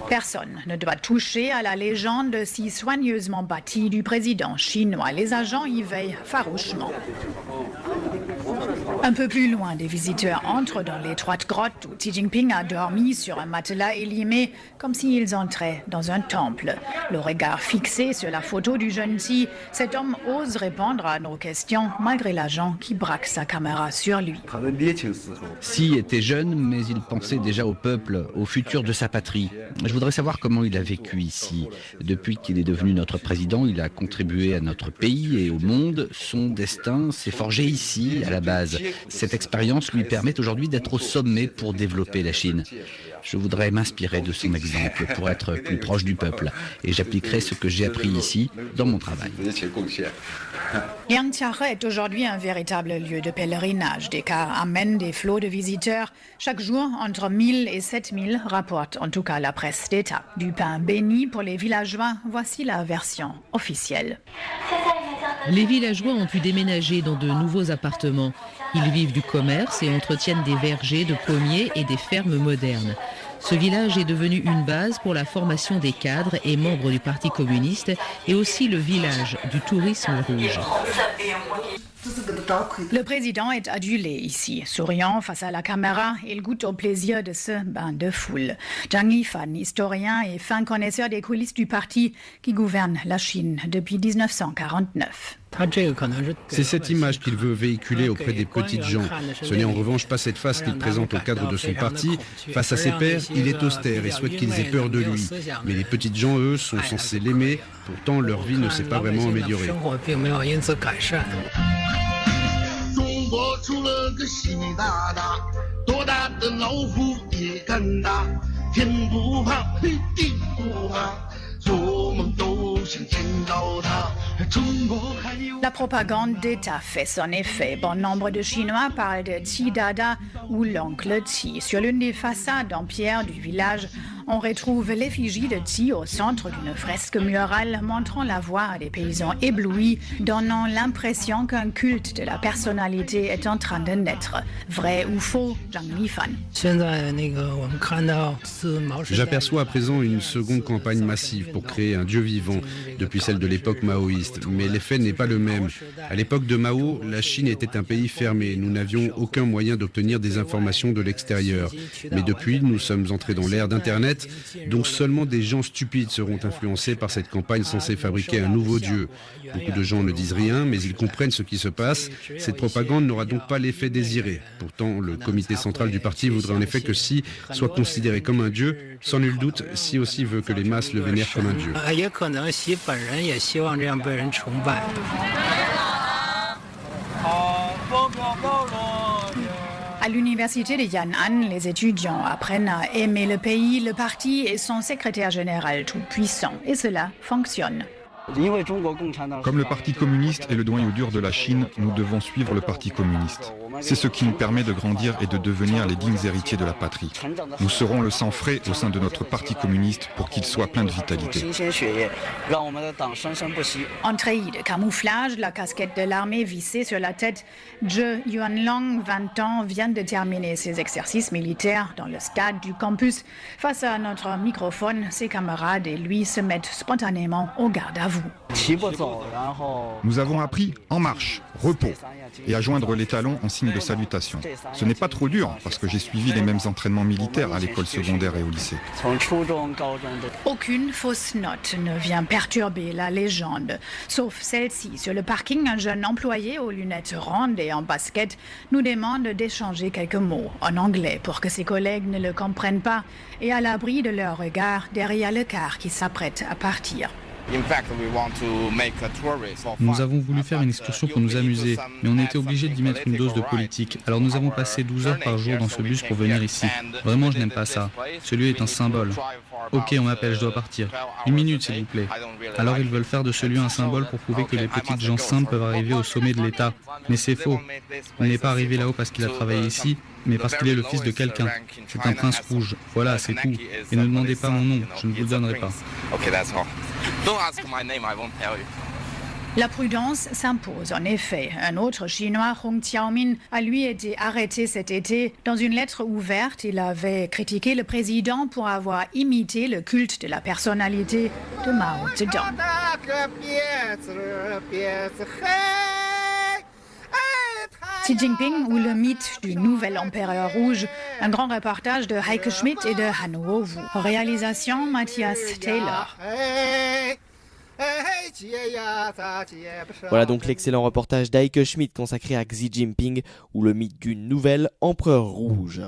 Personne ne doit toucher à la légende si soigneusement bâtie du président chinois. Les agents y veillent farouchement. Un peu plus loin, des visiteurs entrent dans l'étroite grotte où Xi Jinping a dormi sur un matelas élimé, comme s'ils entraient dans un temple. Le regard fixé sur la photo du jeune Xi, cet homme ose répondre à nos questions malgré l'agent qui braque sa caméra sur lui. Xi était jeune, mais il pensait déjà au peuple, au futur de sa patrie. Je voudrais savoir comment il a vécu ici. Depuis qu'il est devenu notre président, il a contribué à notre pays et au monde. Son destin s'est forgé ici, à la base. Cette expérience lui permet aujourd'hui d'être au sommet pour développer la Chine. Je voudrais m'inspirer de son exemple pour être plus proche du peuple. Et j'appliquerai ce que j'ai appris ici dans mon travail. Yangtze est aujourd'hui un véritable lieu de pèlerinage. Des cars amènent des flots de visiteurs. Chaque jour, entre 1000 et 7000, rapporte en tout cas la presse d'État. Du pain béni pour les villageois, voici la version officielle. Les villageois ont pu déménager dans de nouveaux appartements. Ils vivent du commerce et entretiennent des vergers de pommiers et des fermes modernes. Ce village est devenu une base pour la formation des cadres et membres du Parti communiste et aussi le village du tourisme rouge. Le président est adulé ici. Souriant face à la caméra, il goûte au plaisir de ce bain de foule. Zhang Yifan, historien et fin connaisseur des coulisses du parti qui gouverne la Chine depuis 1949. C'est cette image qu'il veut véhiculer auprès des petites gens. Ce n'est en revanche pas cette face qu'il présente au cadre de son parti. Face à ses pairs, il est austère et souhaite qu'ils aient peur de lui. Mais les petites gens, eux, sont censés l'aimer. Pourtant, leur vie ne s'est pas vraiment améliorée. La propagande d'État fait son effet. Bon nombre de Chinois parlent de Xi Dada ou l'oncle Xi. Sur l'une des façades en pierre du village, on retrouve l'effigie de Xi au centre d'une fresque murale montrant la voie à des paysans éblouis, donnant l'impression qu'un culte de la personnalité est en train de naître. Vrai ou faux, Zhang Yifan. J'aperçois à présent une seconde campagne massive pour créer un dieu vivant, depuis celle de l'époque maoïste. Mais l'effet n'est pas le même. À l'époque de Mao, la Chine était un pays fermé. Nous n'avions aucun moyen d'obtenir des informations de l'extérieur. Mais depuis, nous sommes entrés dans l'ère d'Internet, donc seulement des gens stupides seront influencés par cette campagne censée fabriquer un nouveau dieu. Beaucoup de gens ne disent rien, mais ils comprennent ce qui se passe. Cette propagande n'aura donc pas l'effet désiré. Pourtant, le comité central du parti voudrait en effet que Xi soit considéré comme un dieu. Sans nul doute, Xi aussi veut que les masses le vénèrent comme un dieu. À l'université de Yan'an, les étudiants apprennent à aimer le pays, le parti et son secrétaire général tout puissant. Et cela fonctionne. Comme le Parti communiste est le doyen dur de la Chine, nous devons suivre le Parti communiste. C'est ce qui nous permet de grandir et de devenir les dignes héritiers de la patrie. Nous serons le sang frais au sein de notre Parti communiste pour qu'il soit plein de vitalité. En treillis de camouflage, la casquette de l'armée vissée sur la tête, Zhe Yuanlong, 20 ans, vient de terminer ses exercices militaires dans le stade du campus. Face à notre microphone, ses camarades et lui se mettent spontanément au garde à vous. Nous avons appris en marche, repos, et à joindre les talons en signe de salutation. Ce n'est pas trop dur parce que j'ai suivi les mêmes entraînements militaires à l'école secondaire et au lycée. Aucune fausse note ne vient perturber la légende. Sauf celle-ci. Sur le parking, un jeune employé aux lunettes rondes et en basket nous demande d'échanger quelques mots en anglais pour que ses collègues ne le comprennent pas et à l'abri de leur regard derrière le car qui s'apprête à partir. Nous avons voulu faire une excursion pour nous amuser, mais on était obligé d'y mettre une dose de politique. Alors nous avons passé 12 heures par jour dans ce bus pour venir ici. Vraiment, je n'aime pas ça. Ce lieu est un symbole. Ok, on m'appelle, je dois partir. 1 minute, s'il vous plaît. Alors ils veulent faire de ce lieu un symbole pour prouver que les petites gens simples peuvent arriver au sommet de l'État. Mais c'est faux. Il n'est pas arrivé là-haut parce qu'il a travaillé ici, mais parce qu'il est le fils de quelqu'un. C'est un prince rouge. Voilà, c'est tout. Et ne demandez pas mon nom, je ne vous le donnerai pas. La prudence s'impose en effet. Un autre Chinois, Hong Xiaomin, a lui été arrêté cet été. Dans une lettre ouverte, il avait critiqué le président pour avoir imité le culte de la personnalité de Mao Zedong. Xi Jinping ou le mythe du nouvel empereur rouge, un grand reportage de Heike Schmidt et de Hanno Owu. Réalisation Matthias Taylor. Voilà donc l'excellent reportage d'Heike Schmidt consacré à Xi Jinping ou le mythe du nouvel empereur rouge.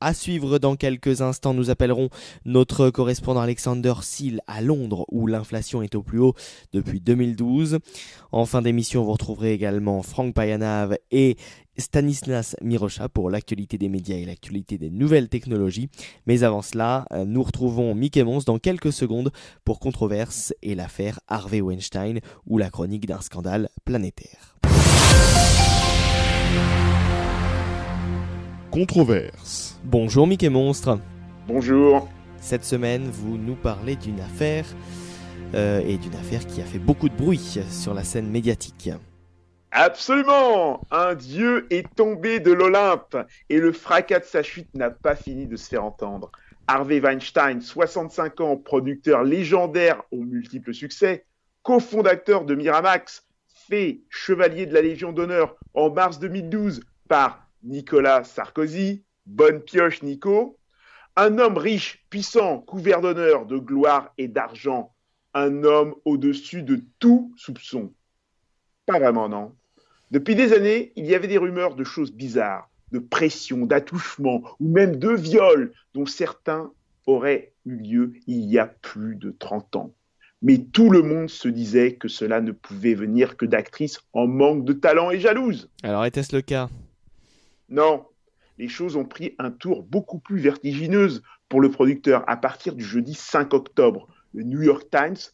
À suivre dans quelques instants, nous appellerons notre correspondant Alexander Seal à Londres où l'inflation est au plus haut depuis 2012. En fin d'émission, vous retrouverez également Franck Payanav et Stanislas Mirocha pour l'actualité des médias et l'actualité des nouvelles technologies. Mais avant cela, nous retrouvons Mickey Mons dans quelques secondes pour Controverse et l'affaire Harvey Weinstein ou la chronique d'un scandale planétaire. Controverse. Bonjour Mickey Monstre. Bonjour. Cette semaine, vous nous parlez d'une affaire et d'une affaire qui a fait beaucoup de bruit sur la scène médiatique. Absolument. Un dieu est tombé de l'Olympe et le fracas de sa chute n'a pas fini de se faire entendre. Harvey Weinstein, 65 ans, producteur légendaire aux multiples succès, cofondateur de Miramax, fait chevalier de la Légion d'honneur en mars 2012 par Nicolas Sarkozy, bonne pioche Nico, un homme riche, puissant, couvert d'honneur, de gloire et d'argent, un homme au-dessus de tout soupçon. Pas vraiment, non. Depuis des années, il y avait des rumeurs de choses bizarres, de pression, d'attouchements ou même de viols dont certains auraient eu lieu il y a plus de 30 ans. Mais tout le monde se disait que cela ne pouvait venir que d'actrices en manque de talent et jalouses. Alors était-ce le cas ? Non, les choses ont pris un tour beaucoup plus vertigineuse pour le producteur. À partir du jeudi 5 octobre, le New York Times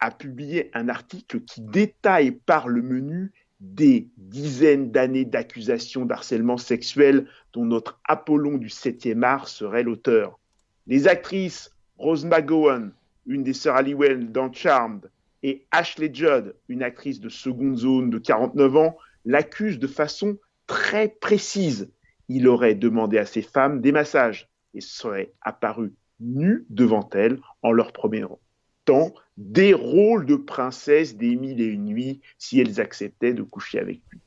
a publié un article qui détaille par le menu des dizaines d'années d'accusations d'harcèlement sexuel dont notre Apollon du 7e art serait l'auteur. Les actrices Rose McGowan, une des sœurs Halliwell dans Charmed, et Ashley Judd, une actrice de seconde zone de 49 ans, l'accusent de façon très précise. Il aurait demandé à ces femmes des massages et serait apparu nu devant elles en leur promettant des rôles de princesse des 1001 nuits si elles acceptaient de coucher avec lui.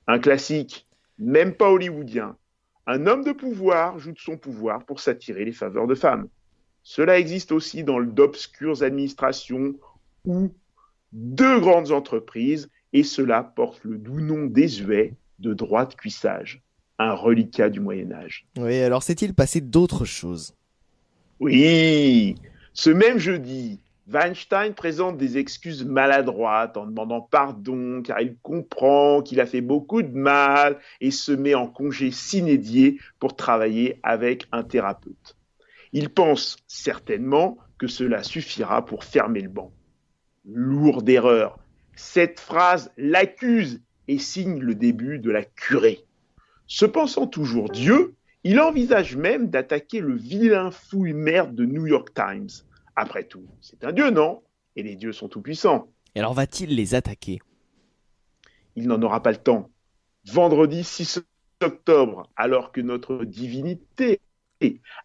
Un classique, même pas hollywoodien. Un homme de pouvoir joue de son pouvoir pour s'attirer les faveurs de femmes. Cela existe aussi dans d'obscures administrations ou de grandes entreprises et cela porte le doux nom désuet de droit de cuissage, un reliquat du Moyen-Âge. Oui, alors s'est-il passé d'autres choses ? Oui, ce même jeudi, Weinstein présente des excuses maladroites en demandant pardon car il comprend qu'il a fait beaucoup de mal et se met en congé sine die pour travailler avec un thérapeute. Il pense certainement que cela suffira pour fermer le banc. Lourde erreur. Cette phrase l'accuse et signe le début de la curée. Se pensant toujours Dieu, il envisage même d'attaquer le vilain fouille merde de New York Times. Après tout, c'est un dieu, non ? Et les dieux sont tout-puissants. Et alors va-t-il les attaquer ? Il n'en aura pas le temps. Vendredi 6 octobre, alors que notre divinité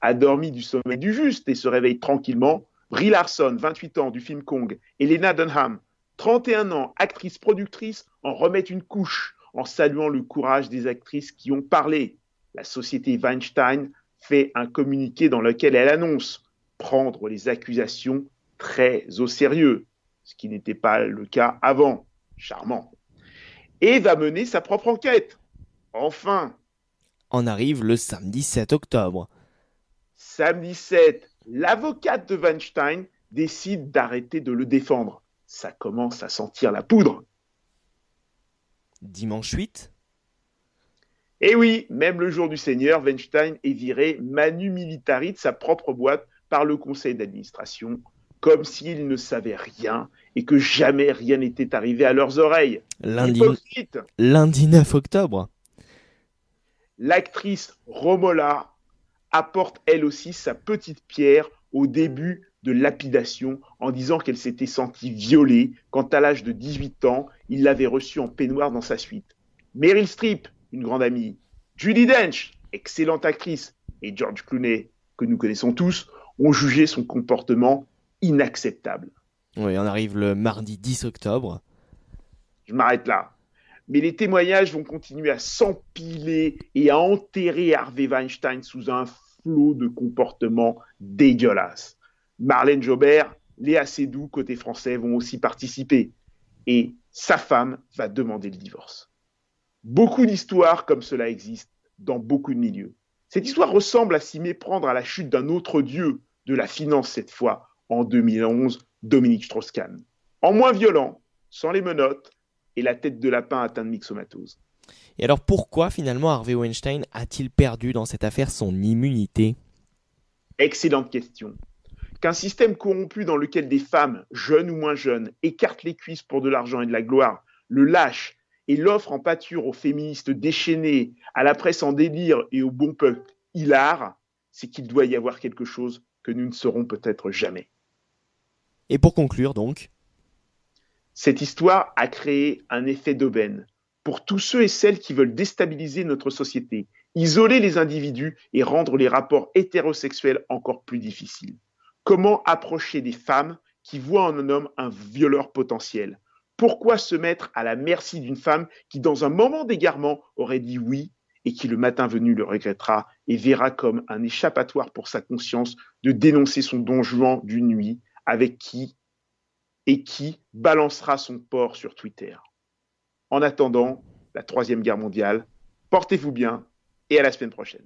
a dormi du sommeil du juste et se réveille tranquillement, Brie Larson, 28 ans, du film Kong, et Lena Dunham, 31 ans, actrice-productrice, en remettent une couche en saluant le courage des actrices qui ont parlé. La société Weinstein fait un communiqué dans lequel elle annonce prendre les accusations très au sérieux, ce qui n'était pas le cas avant. Charmant. Et va mener sa propre enquête. Enfin. En arrive le samedi 7 octobre. Samedi 7, l'avocate de Weinstein décide d'arrêter de le défendre. Ça commence à sentir la poudre. Dimanche 8. Et oui, même le jour du Seigneur, Weinstein est viré manu militari de sa propre boîte par le conseil d'administration, comme s'il ne savait rien et que jamais rien n'était arrivé à leurs oreilles. Lundi 9 octobre. L'actrice Romola apporte elle aussi sa petite pierre au début de lapidation en disant qu'elle s'était sentie violée quand à l'âge de 18 ans, il l'avait reçue en peignoir dans sa suite. Meryl Streep, une grande amie, Judi Dench, excellente actrice, et George Clooney, que nous connaissons tous, ont jugé son comportement inacceptable. Oui, on arrive le mardi 10 octobre. Je m'arrête là. Mais les témoignages vont continuer à s'empiler et à enterrer Harvey Weinstein sous un flot de comportements dégueulasses. Marlène Jobert, Léa Seydoux, côté français, vont aussi participer. Et sa femme va demander le divorce. Beaucoup d'histoires comme cela existent dans beaucoup de milieux. Cette histoire ressemble à s'y méprendre à la chute d'un autre dieu de la finance cette fois, en 2011, Dominique Strauss-Kahn. En moins violent, sans les menottes et la tête de lapin atteinte de myxomatose. Et alors pourquoi finalement Harvey Weinstein a-t-il perdu dans cette affaire son immunité ? Excellente question. Qu'un système corrompu dans lequel des femmes, jeunes ou moins jeunes, écartent les cuisses pour de l'argent et de la gloire, le lâchent et l'offrent en pâture aux féministes déchaînées, à la presse en délire et au bon peuple hilar, c'est qu'il doit y avoir quelque chose que nous ne saurons peut-être jamais. Et pour conclure donc, cette histoire a créé un effet d'aubaine pour tous ceux et celles qui veulent déstabiliser notre société, isoler les individus et rendre les rapports hétérosexuels encore plus difficiles. Comment approcher des femmes qui voient en un homme un violeur potentiel ? Pourquoi se mettre à la merci d'une femme qui, dans un moment d'égarement, aurait dit oui et qui, le matin venu, le regrettera et verra comme un échappatoire pour sa conscience de dénoncer son don Juan d'une nuit avec qui balancera son porc sur Twitter. En attendant la Troisième Guerre mondiale, portez-vous bien et à la semaine prochaine.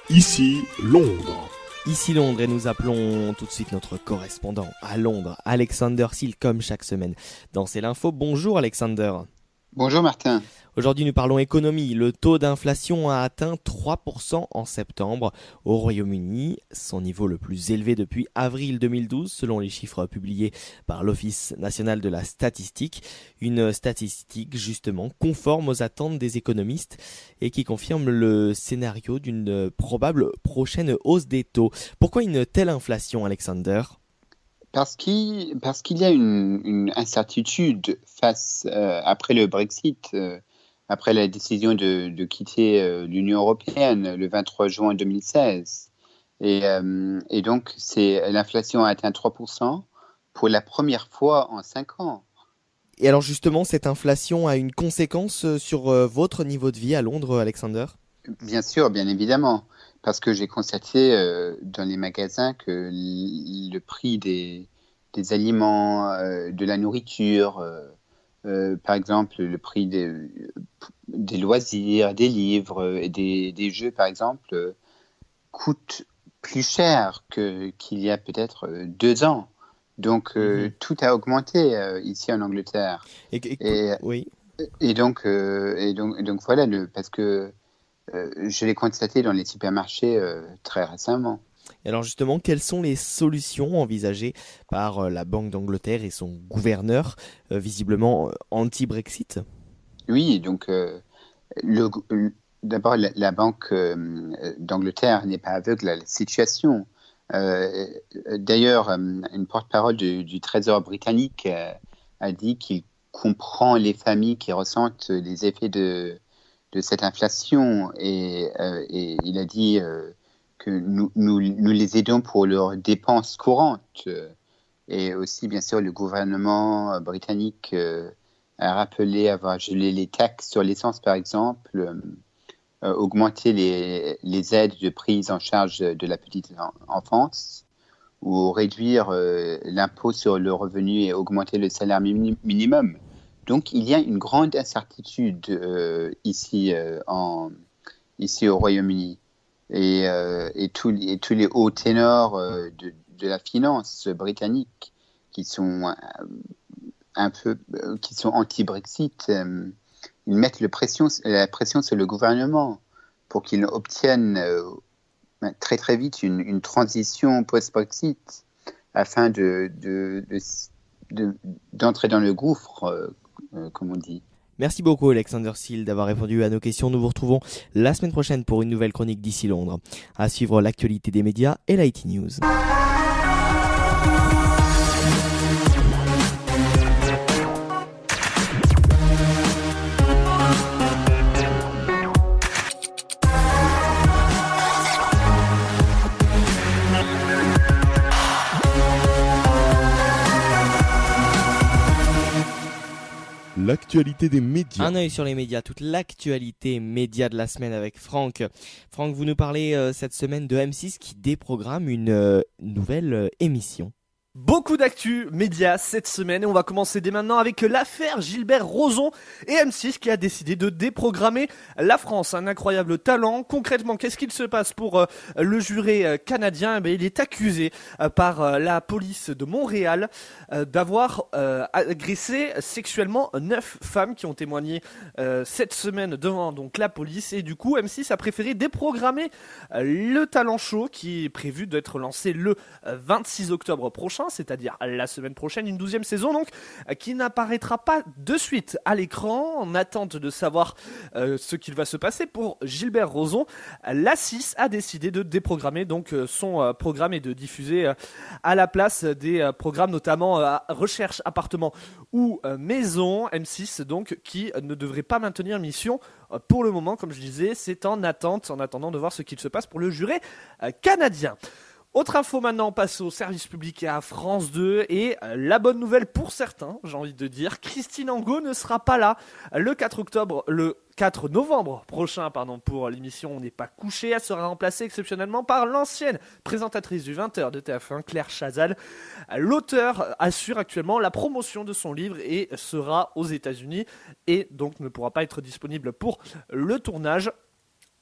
Ici Londres. Ici Londres, et nous appelons tout de suite notre correspondant à Londres, Alexander Seal, comme chaque semaine dans C'est l'Info. Bonjour Alexander. Bonjour Martin. Aujourd'hui nous parlons économie. Le taux d'inflation a atteint 3% en septembre au Royaume-Uni, son niveau le plus élevé depuis avril 2012 selon les chiffres publiés par l'Office national de la statistique. Une statistique justement conforme aux attentes des économistes et qui confirme le scénario d'une probable prochaine hausse des taux. Pourquoi une telle inflation, Alexander ? Parce qu'il y a une incertitude après le Brexit, après la décision de quitter l'Union européenne le 23 juin 2016. Et donc, l'inflation a atteint 3% pour la première fois en 5 ans. Et alors justement, cette inflation a une conséquence sur votre niveau de vie à Londres, Alexander ? Bien sûr, bien évidemment. Parce que j'ai constaté dans les magasins que le prix des aliments, de la nourriture, par exemple le prix des loisirs, des livres et des jeux, par exemple, coûte plus cher qu'il y a peut-être 2 ans. Donc tout a augmenté ici en Angleterre. Oui. Et donc voilà, parce que je l'ai constaté dans les supermarchés très récemment. Et alors justement, quelles sont les solutions envisagées par la Banque d'Angleterre et son gouverneur, visiblement anti-Brexit ? Oui, donc d'abord la Banque d'Angleterre n'est pas aveugle à la situation. D'ailleurs, une porte-parole du Trésor britannique a dit qu'il comprend les familles qui ressentent les effets de cette inflation et il a dit que nous les aidons pour leurs dépenses courantes. Et aussi, bien sûr, le gouvernement britannique a rappelé avoir gelé les taxes sur l'essence, par exemple, augmenter les aides de prise en charge de la petite enfance, ou réduire l'impôt sur le revenu et augmenter le salaire minimum. Donc il y a une grande incertitude ici au Royaume-Uni. Et tous les hauts ténors de la finance britannique qui sont qui sont anti-Brexit, ils mettent la pression sur le gouvernement pour qu'il obtienne très très vite une transition post-Brexit afin d'entrer dans le gouffre, comme on dit. Merci beaucoup Alexander Seal d'avoir répondu à nos questions. Nous vous retrouvons la semaine prochaine pour une nouvelle chronique d'ici Londres. À suivre l'actualité des médias et l'IT News. L'actualité des médias. Un œil sur les médias, toute l'actualité média de la semaine avec Franck. Franck, vous nous parlez cette semaine de M6 qui déprogramme une nouvelle émission. Beaucoup d'actu médias cette semaine et on va commencer dès maintenant avec l'affaire Gilbert Rozon et M6 qui a décidé de déprogrammer La France, un incroyable talent. Concrètement, qu'est-ce qu'il se passe pour le juré canadien ? Il est accusé par la police de Montréal d'avoir agressé sexuellement 9 femmes qui ont témoigné cette semaine devant donc la police, et du coup M6 a préféré déprogrammer le talent show qui est prévu d'être lancé le 26 octobre prochain, c'est-à-dire la semaine prochaine, une 12e saison donc, qui n'apparaîtra pas de suite à l'écran. En attente de savoir ce qu'il va se passer pour Gilbert Rozon, la 6 a décidé de déprogrammer donc son programme et de diffuser à la place des programmes notamment Recherche, Appartement ou Maison. M6 donc qui ne devrait pas maintenir mission pour le moment, comme je disais, c'est en attendant de voir ce qu'il se passe pour le juré canadien. Autre info maintenant, on passe au service public et à France 2, et la bonne nouvelle pour certains, j'ai envie de dire, Christine Angot ne sera pas là le 4 novembre prochain pour l'émission On n'est pas couché. Elle sera remplacée exceptionnellement par l'ancienne présentatrice du 20h de TF1, Claire Chazal. L'auteur assure actuellement la promotion de son livre et sera aux États-Unis et donc ne pourra pas être disponible pour le tournage.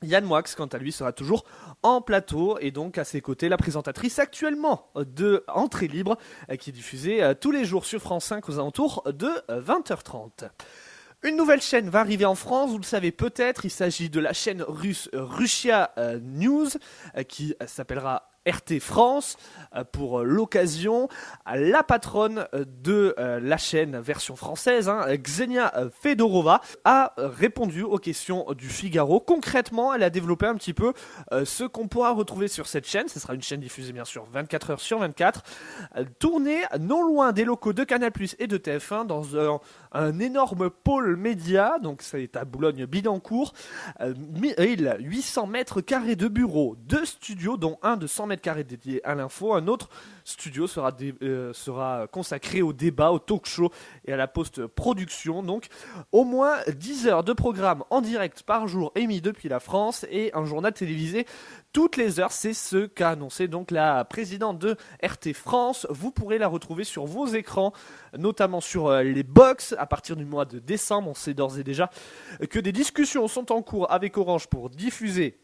Yann Moix, quant à lui, sera toujours en plateau et donc à ses côtés la présentatrice actuellement de Entrée Libre qui est diffusée tous les jours sur France 5 aux alentours de 20h30. Une nouvelle chaîne va arriver en France, vous le savez peut-être, il s'agit de la chaîne russe Russia News qui s'appellera RT France. Pour l'occasion, la patronne de la chaîne version française, Ksenia Fedorova, a répondu aux questions du Figaro. Concrètement, elle a développé un petit peu ce qu'on pourra retrouver sur cette chaîne. Ce sera une chaîne diffusée bien sûr 24 heures sur 24, tournée non loin des locaux de Canal+ et de TF1 dans un énorme pôle média, donc ça est à Boulogne-Billancourt. 800 mètres carrés de bureaux, 2 studios dont un de 100 mètres carrés dédié à l'info, un autre studio sera consacré au débat, au talk-show et à la post-production. Donc au moins 10 heures de programme en direct par jour émis depuis la France et un journal télévisé toutes les heures. C'est ce qu'a annoncé donc la présidente de RT France. Vous pourrez la retrouver sur vos écrans, notamment sur les box à partir du mois de décembre. On sait d'ores et déjà que des discussions sont en cours avec Orange pour diffuser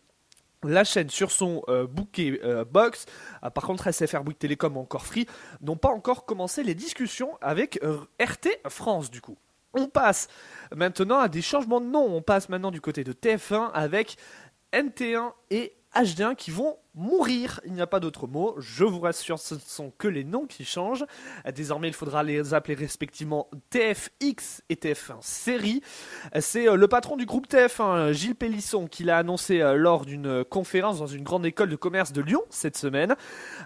la chaîne sur son bouquet box. Par contre, SFR, Bouygues Télécom ou encore Free n'ont pas encore commencé les discussions avec RT France du coup. On passe maintenant à des changements de nom. On passe maintenant du côté de TF1 avec NT1 et HD1 qui vont mourir. Il n'y a pas d'autre mot. Je vous rassure, ce ne sont que les noms qui changent. Désormais, il faudra les appeler respectivement TFX et TF1 Série. C'est le patron du groupe TF1, Gilles Pélisson, qui l'a annoncé lors d'une conférence dans une grande école de commerce de Lyon cette semaine.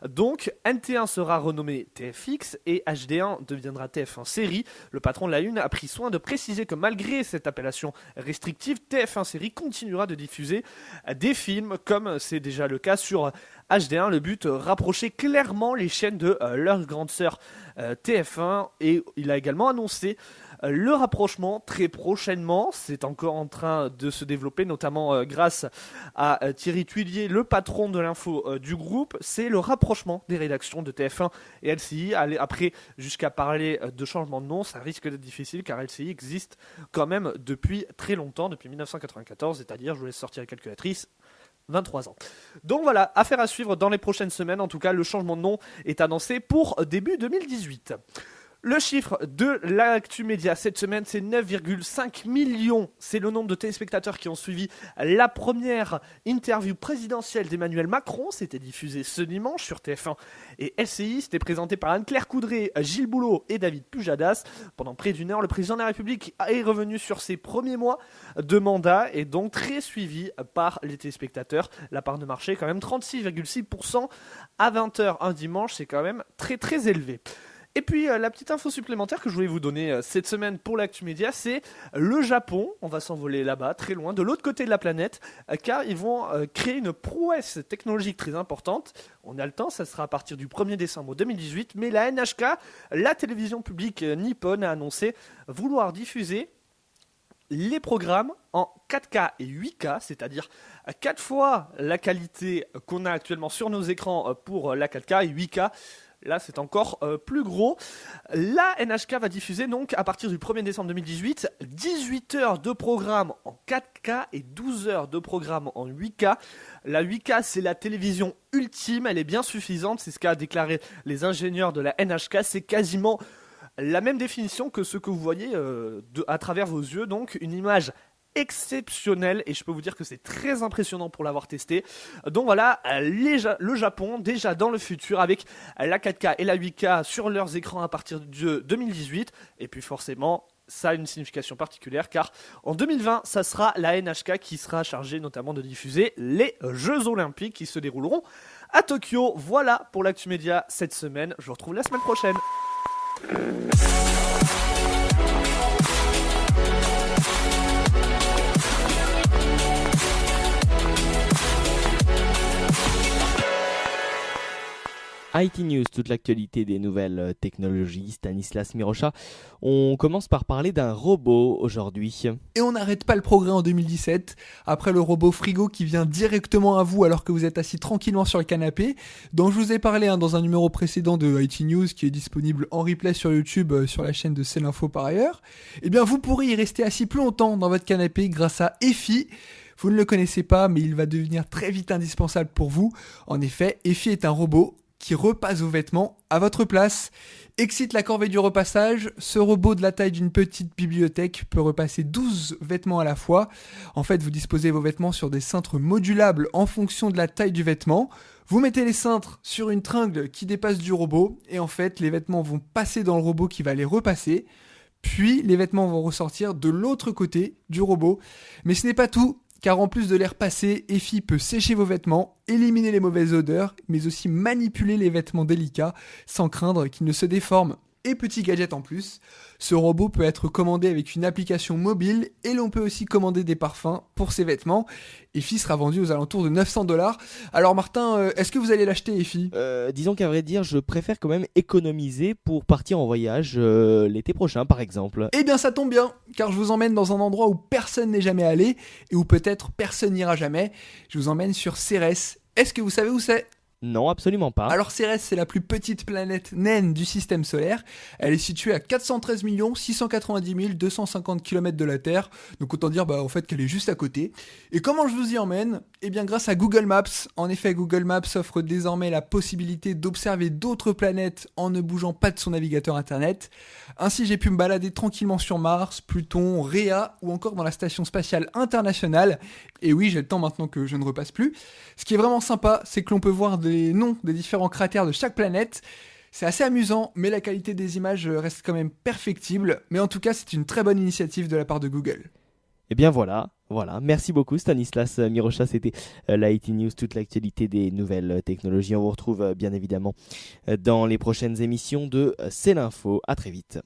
Donc, NT1 sera renommé TFX et HD1 deviendra TF1 Série. Le patron de la Une a pris soin de préciser que malgré cette appellation restrictive, TF1 Série continuera de diffuser des films comme c'est déjà le cas sur sur HD1. Le but, rapprocher clairement les chaînes de leur grande sœur TF1. Et il a également annoncé le rapprochement très prochainement. C'est encore en train de se développer, notamment grâce à Thierry Tuillier, le patron de l'info du groupe. C'est le rapprochement des rédactions de TF1 et LCI. Après, jusqu'à parler de changement de nom, ça risque d'être difficile car LCI existe quand même depuis très longtemps, depuis 1994, c'est-à-dire, je vous laisse sortir la calculatrice, 23 ans. Donc voilà, affaire à suivre dans les prochaines semaines. En tout cas, le changement de nom est annoncé pour début 2018. Le chiffre de l'actu média cette semaine, c'est 9,5 millions. C'est le nombre de téléspectateurs qui ont suivi la première interview présidentielle d'Emmanuel Macron. C'était diffusé ce dimanche sur TF1 et LCI. C'était présenté par Anne-Claire Coudray, Gilles Boulot et David Pujadas. Pendant près d'une heure, le président de la République est revenu sur ses premiers mois de mandat et donc très suivi par les téléspectateurs. La part de marché est quand même 36,6% à 20h un dimanche. C'est quand même très très élevé. Et puis la petite info supplémentaire que je voulais vous donner cette semaine pour l'actu média, c'est le Japon. On va s'envoler là-bas, très loin, de l'autre côté de la planète, car ils vont créer une prouesse technologique très importante. On a le temps, ça sera à partir du 1er décembre 2018, mais la NHK, la télévision publique nippone, a annoncé vouloir diffuser les programmes en 4K et 8K, c'est-à-dire 4 fois la qualité qu'on a actuellement sur nos écrans pour la 4K et 8K. Là, c'est encore plus gros. La NHK va diffuser donc à partir du 1er décembre 2018 18 heures de programme en 4K et 12 heures de programme en 8K. La 8K, c'est la télévision ultime, elle est bien suffisante, c'est ce qu'a déclaré les ingénieurs de la NHK. C'est quasiment la même définition que ce que vous voyez à travers vos yeux, donc une image exceptionnel et je peux vous dire que c'est très impressionnant pour l'avoir testé. Donc voilà, le Japon déjà dans le futur avec la 4K et la 8K sur leurs écrans à partir de 2018 et puis forcément ça a une signification particulière car en 2020 ça sera la NHK qui sera chargée notamment de diffuser les Jeux Olympiques qui se dérouleront à Tokyo. Voilà pour l'actu média cette semaine, je vous retrouve la semaine prochaine. IT News, toute l'actualité des nouvelles technologies, Stanislas Mirocha. On commence par parler d'un robot aujourd'hui. Et on n'arrête pas le progrès en 2017, après le robot frigo qui vient directement à vous alors que vous êtes assis tranquillement sur le canapé, dont je vous ai parlé dans un numéro précédent de IT News qui est disponible en replay sur YouTube sur la chaîne de C'est l'Info par ailleurs. Eh bien vous pourrez y rester assis plus longtemps dans votre canapé grâce à Effie. Vous ne le connaissez pas mais il va devenir très vite indispensable pour vous. En effet, Effie est un robot qui repasse vos vêtements à votre place. Excite la corvée du repassage, ce robot de la taille d'une petite bibliothèque peut repasser 12 vêtements à la fois. En fait, vous disposez vos vêtements sur des cintres modulables en fonction de la taille du vêtement. Vous mettez les cintres sur une tringle qui dépasse du robot et en fait, les vêtements vont passer dans le robot qui va les repasser. Puis, les vêtements vont ressortir de l'autre côté du robot. Mais ce n'est pas tout. Car en plus de les repasser, Effie peut sécher vos vêtements, éliminer les mauvaises odeurs, mais aussi manipuler les vêtements délicats sans craindre qu'ils ne se déforment. Et petit gadget en plus, ce robot peut être commandé avec une application mobile et l'on peut aussi commander des parfums pour ses vêtements. Effie sera vendu aux alentours de 900$. Alors Martin, est-ce que vous allez l'acheter Effie ? Disons qu'à vrai dire, je préfère quand même économiser pour partir en voyage l'été prochain par exemple. Eh bien ça tombe bien, car je vous emmène dans un endroit où personne n'est jamais allé et où peut-être personne n'ira jamais. Je vous emmène sur Cérès. Est-ce que vous savez où c'est ? Non, absolument pas. Alors Cérès, c'est la plus petite planète naine du système solaire. Elle est située à 413 690 250 km de la Terre. Donc autant dire en fait qu'elle est juste à côté. Et comment je vous y emmène ? Eh bien grâce à Google Maps. En effet, Google Maps offre désormais la possibilité d'observer d'autres planètes en ne bougeant pas de son navigateur internet. Ainsi, j'ai pu me balader tranquillement sur Mars, Pluton, Rhea ou encore dans la Station Spatiale Internationale. Et oui, j'ai le temps maintenant que je ne repasse plus. Ce qui est vraiment sympa, c'est que l'on peut voir les noms des différents cratères de chaque planète. C'est assez amusant, mais la qualité des images reste quand même perfectible. Mais en tout cas, c'est une très bonne initiative de la part de Google. Et bien voilà. Merci beaucoup Stanislas Mirocha, c'était la IT News, toute l'actualité des nouvelles technologies. On vous retrouve bien évidemment dans les prochaines émissions de C'est l'Info. À très vite.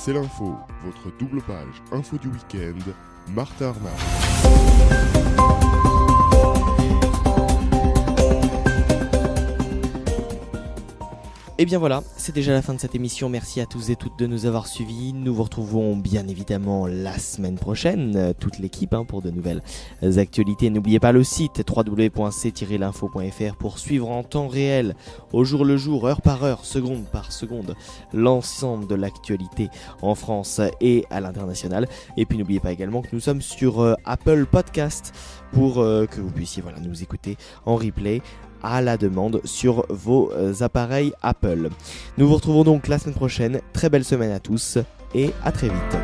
C'est l'info, votre double page info du week-end, Martha Arnaud. Et bien voilà, c'est déjà la fin de cette émission. Merci à tous et toutes de nous avoir suivis. Nous vous retrouvons bien évidemment la semaine prochaine, toute l'équipe, pour de nouvelles actualités. N'oubliez pas le site www.c-l'info.fr pour suivre en temps réel, au jour le jour, heure par heure, seconde par seconde, l'ensemble de l'actualité en France et à l'international. Et puis n'oubliez pas également que nous sommes sur Apple Podcast pour que vous puissiez nous écouter en replay à la demande sur vos appareils Apple. Nous vous retrouvons donc la semaine prochaine. Très belle semaine à tous et à très vite.